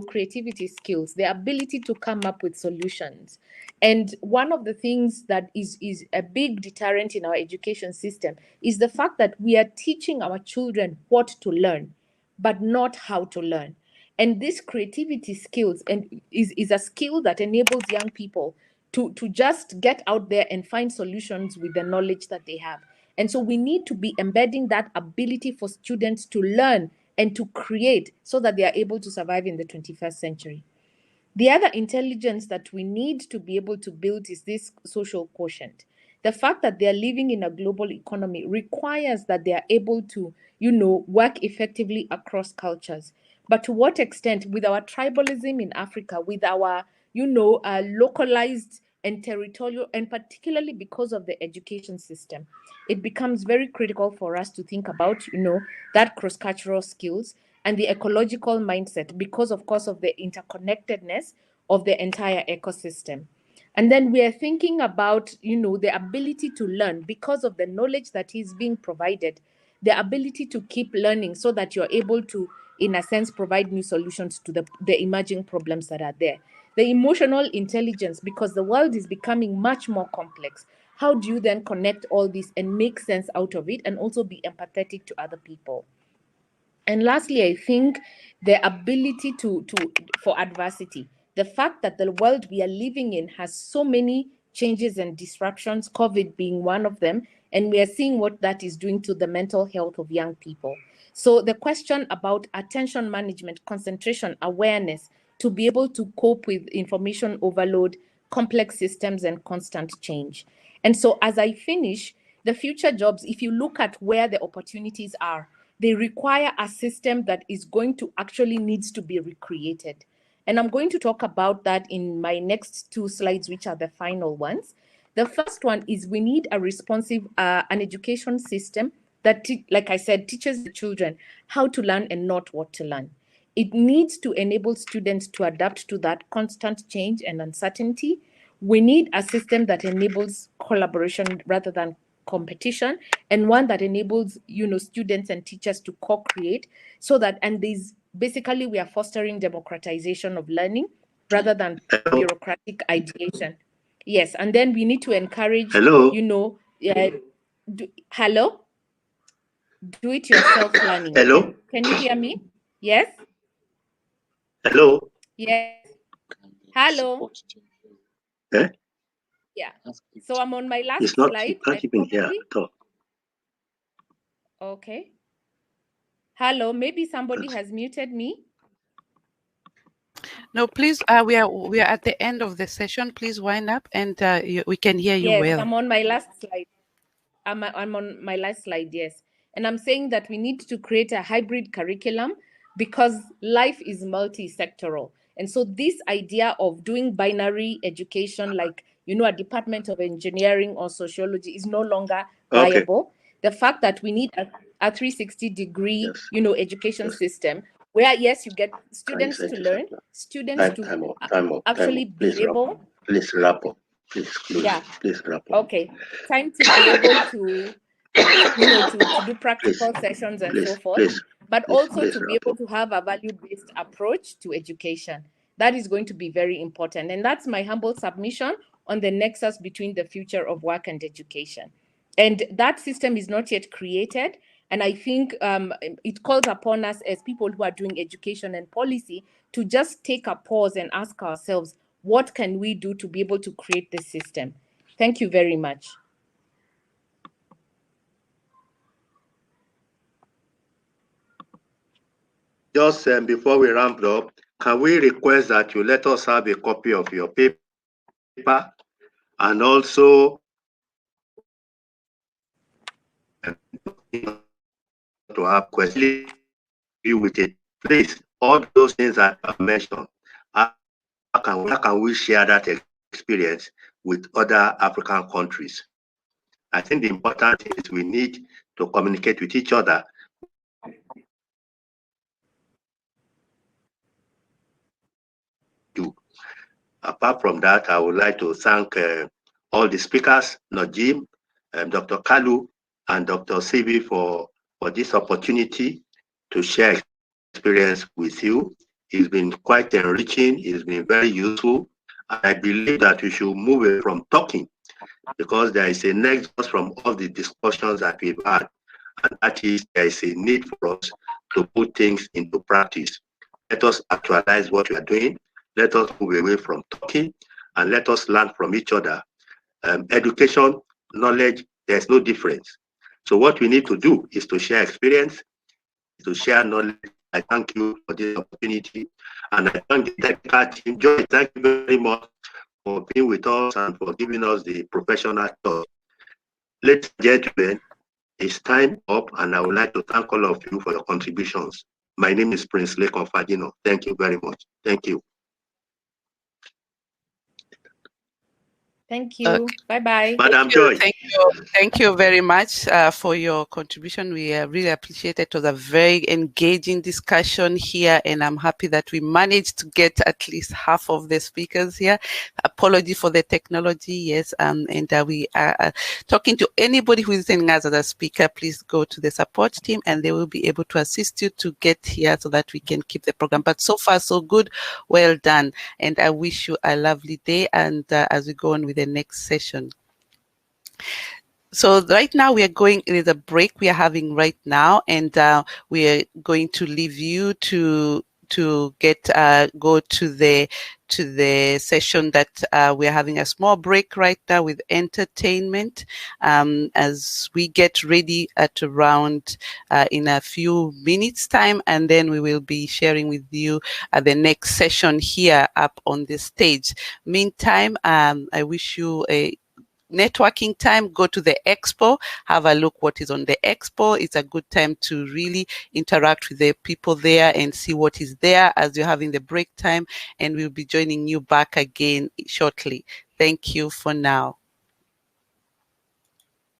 creativity skills, the ability to come up with solutions. And one of the things that is a big deterrent in our education system is the fact that we are teaching our children what to learn, but not how to learn. And this creativity skills is a skill that enables young people to just get out there and find solutions with the knowledge that they have. And so we need to be embedding that ability for students to learn and to create, so that they are able to survive in the 21st century. The other intelligence that we need to be able to build is this social quotient. The fact that they are living in a global economy requires that they are able to, work effectively across cultures. But to what extent, with our tribalism in Africa, with our, localized and territorial, and particularly because of the education system, it becomes very critical for us to think about, that cross-cultural skills and the ecological mindset, because of course of the interconnectedness of the entire ecosystem. And then we are thinking about, the ability to learn because of the knowledge that is being provided, the ability to keep learning so that you're able to, in a sense, provide new solutions to the emerging problems that are there. The emotional intelligence, because the world is becoming much more complex. How do you then connect all this and make sense out of it, and also be empathetic to other people? And lastly, I think the ability for adversity. The fact that the world we are living in has so many changes and disruptions, COVID being one of them, and we are seeing what that is doing to the mental health of young people. So the question about attention management, concentration, awareness, to be able to cope with information overload, complex systems, and constant change. And so as I finish, the future jobs, if you look at where the opportunities are, they require a system that is going to actually needs to be recreated. And I'm going to talk about that in my next two slides, which are the final ones. The first one is we need a responsive, an education system that, like I said, teaches the children how to learn and not what to learn. It needs to enable students to adapt to that constant change and uncertainty. We need a system that enables collaboration rather than competition, and one that enables students and teachers to co-create, so that, and these basically we are fostering democratization of learning rather than bureaucratic ideation. Yes, and then we need to encourage Hello. Hello, do it yourself learning. Hello. Can you hear me? Yes. Hello. Yes. Hello. Eh? Yeah. So I'm on my last It's not, slide. you can't even hear at all. Okay. Hello, maybe somebody has muted me. No, please, we are at the end of the session. Please wind up, and we can hear you well. Yes, I'm on my last slide. I'm on my last slide, yes. And I'm saying that we need to create a hybrid curriculum because life is multi-sectoral. And so this idea of doing binary education, like, you know, a department of engineering or sociology is no longer viable. The fact that we need a 360-degree, you know, education system where, yes, you get students to learn, students to actually be able. Please wrap up. Please wrap up. Okay, time to be able to, you know, to do practical sessions and so forth, but also to be able to have a value-based approach to education. That is going to be very important. And that's my humble submission on the nexus between the future of work and education. And that system is not yet created. And I think it calls upon us as people who are doing education and policy to just take a pause and ask ourselves, what can we do to be able to create this system? Thank you very much. Just before we ramp up, can we request that you let us have a copy of your paper and also to have questions with it. Please, all those things that I mentioned, how can we share that experience with other African countries? I think the important thing is we need to communicate with each other. Apart from that, I would like to thank all the speakers, Najim, Dr. Kalu, and Dr. Sibi for this opportunity to share experience with you. It's been quite enriching. It's been very useful. I believe that we should move away from talking because there is a nexus from all the discussions that we've had, and that is there is a need for us to put things into practice. Let us actualize what we are doing. Let us move away from talking and let us learn from each other. Education, knowledge, there's no difference. So what we need to do is to share experience, to share knowledge. I thank you for this opportunity. And I thank the technical team. Joy, thank you very much for being with us and for giving us the professional talk. Ladies and gentlemen, it's time up, and I would like to thank all of you for your contributions. My name is Prince Lekon Fagino. Thank you very much. Thank you. Thank you. Okay. Bye-bye. Madam Joy. Thank you very much for your contribution. We really appreciate it. It was a very engaging discussion here, and I'm happy that we managed to get at least half of the speakers here. Apology for the technology, yes, and we are talking to anybody who is sending us as a speaker. Please go to the support team, and they will be able to assist you to get here so that we can keep the program. But so far, so good. Well done, and I wish you a lovely day. And as we go on with the next session. So right now we are going, there's a break we are having right now, and we are going to leave you to get go to the session that we are having a small break right now with entertainment as we get ready at around in a few minutes time, and then we will be sharing with you the next session here up on the stage. Meantime, I wish you a networking time. Go to the expo, have a look what is on the expo. It's a good time to really interact with the people there and see what is there as you're having the break time, and we'll be joining you back again shortly. Thank you for now.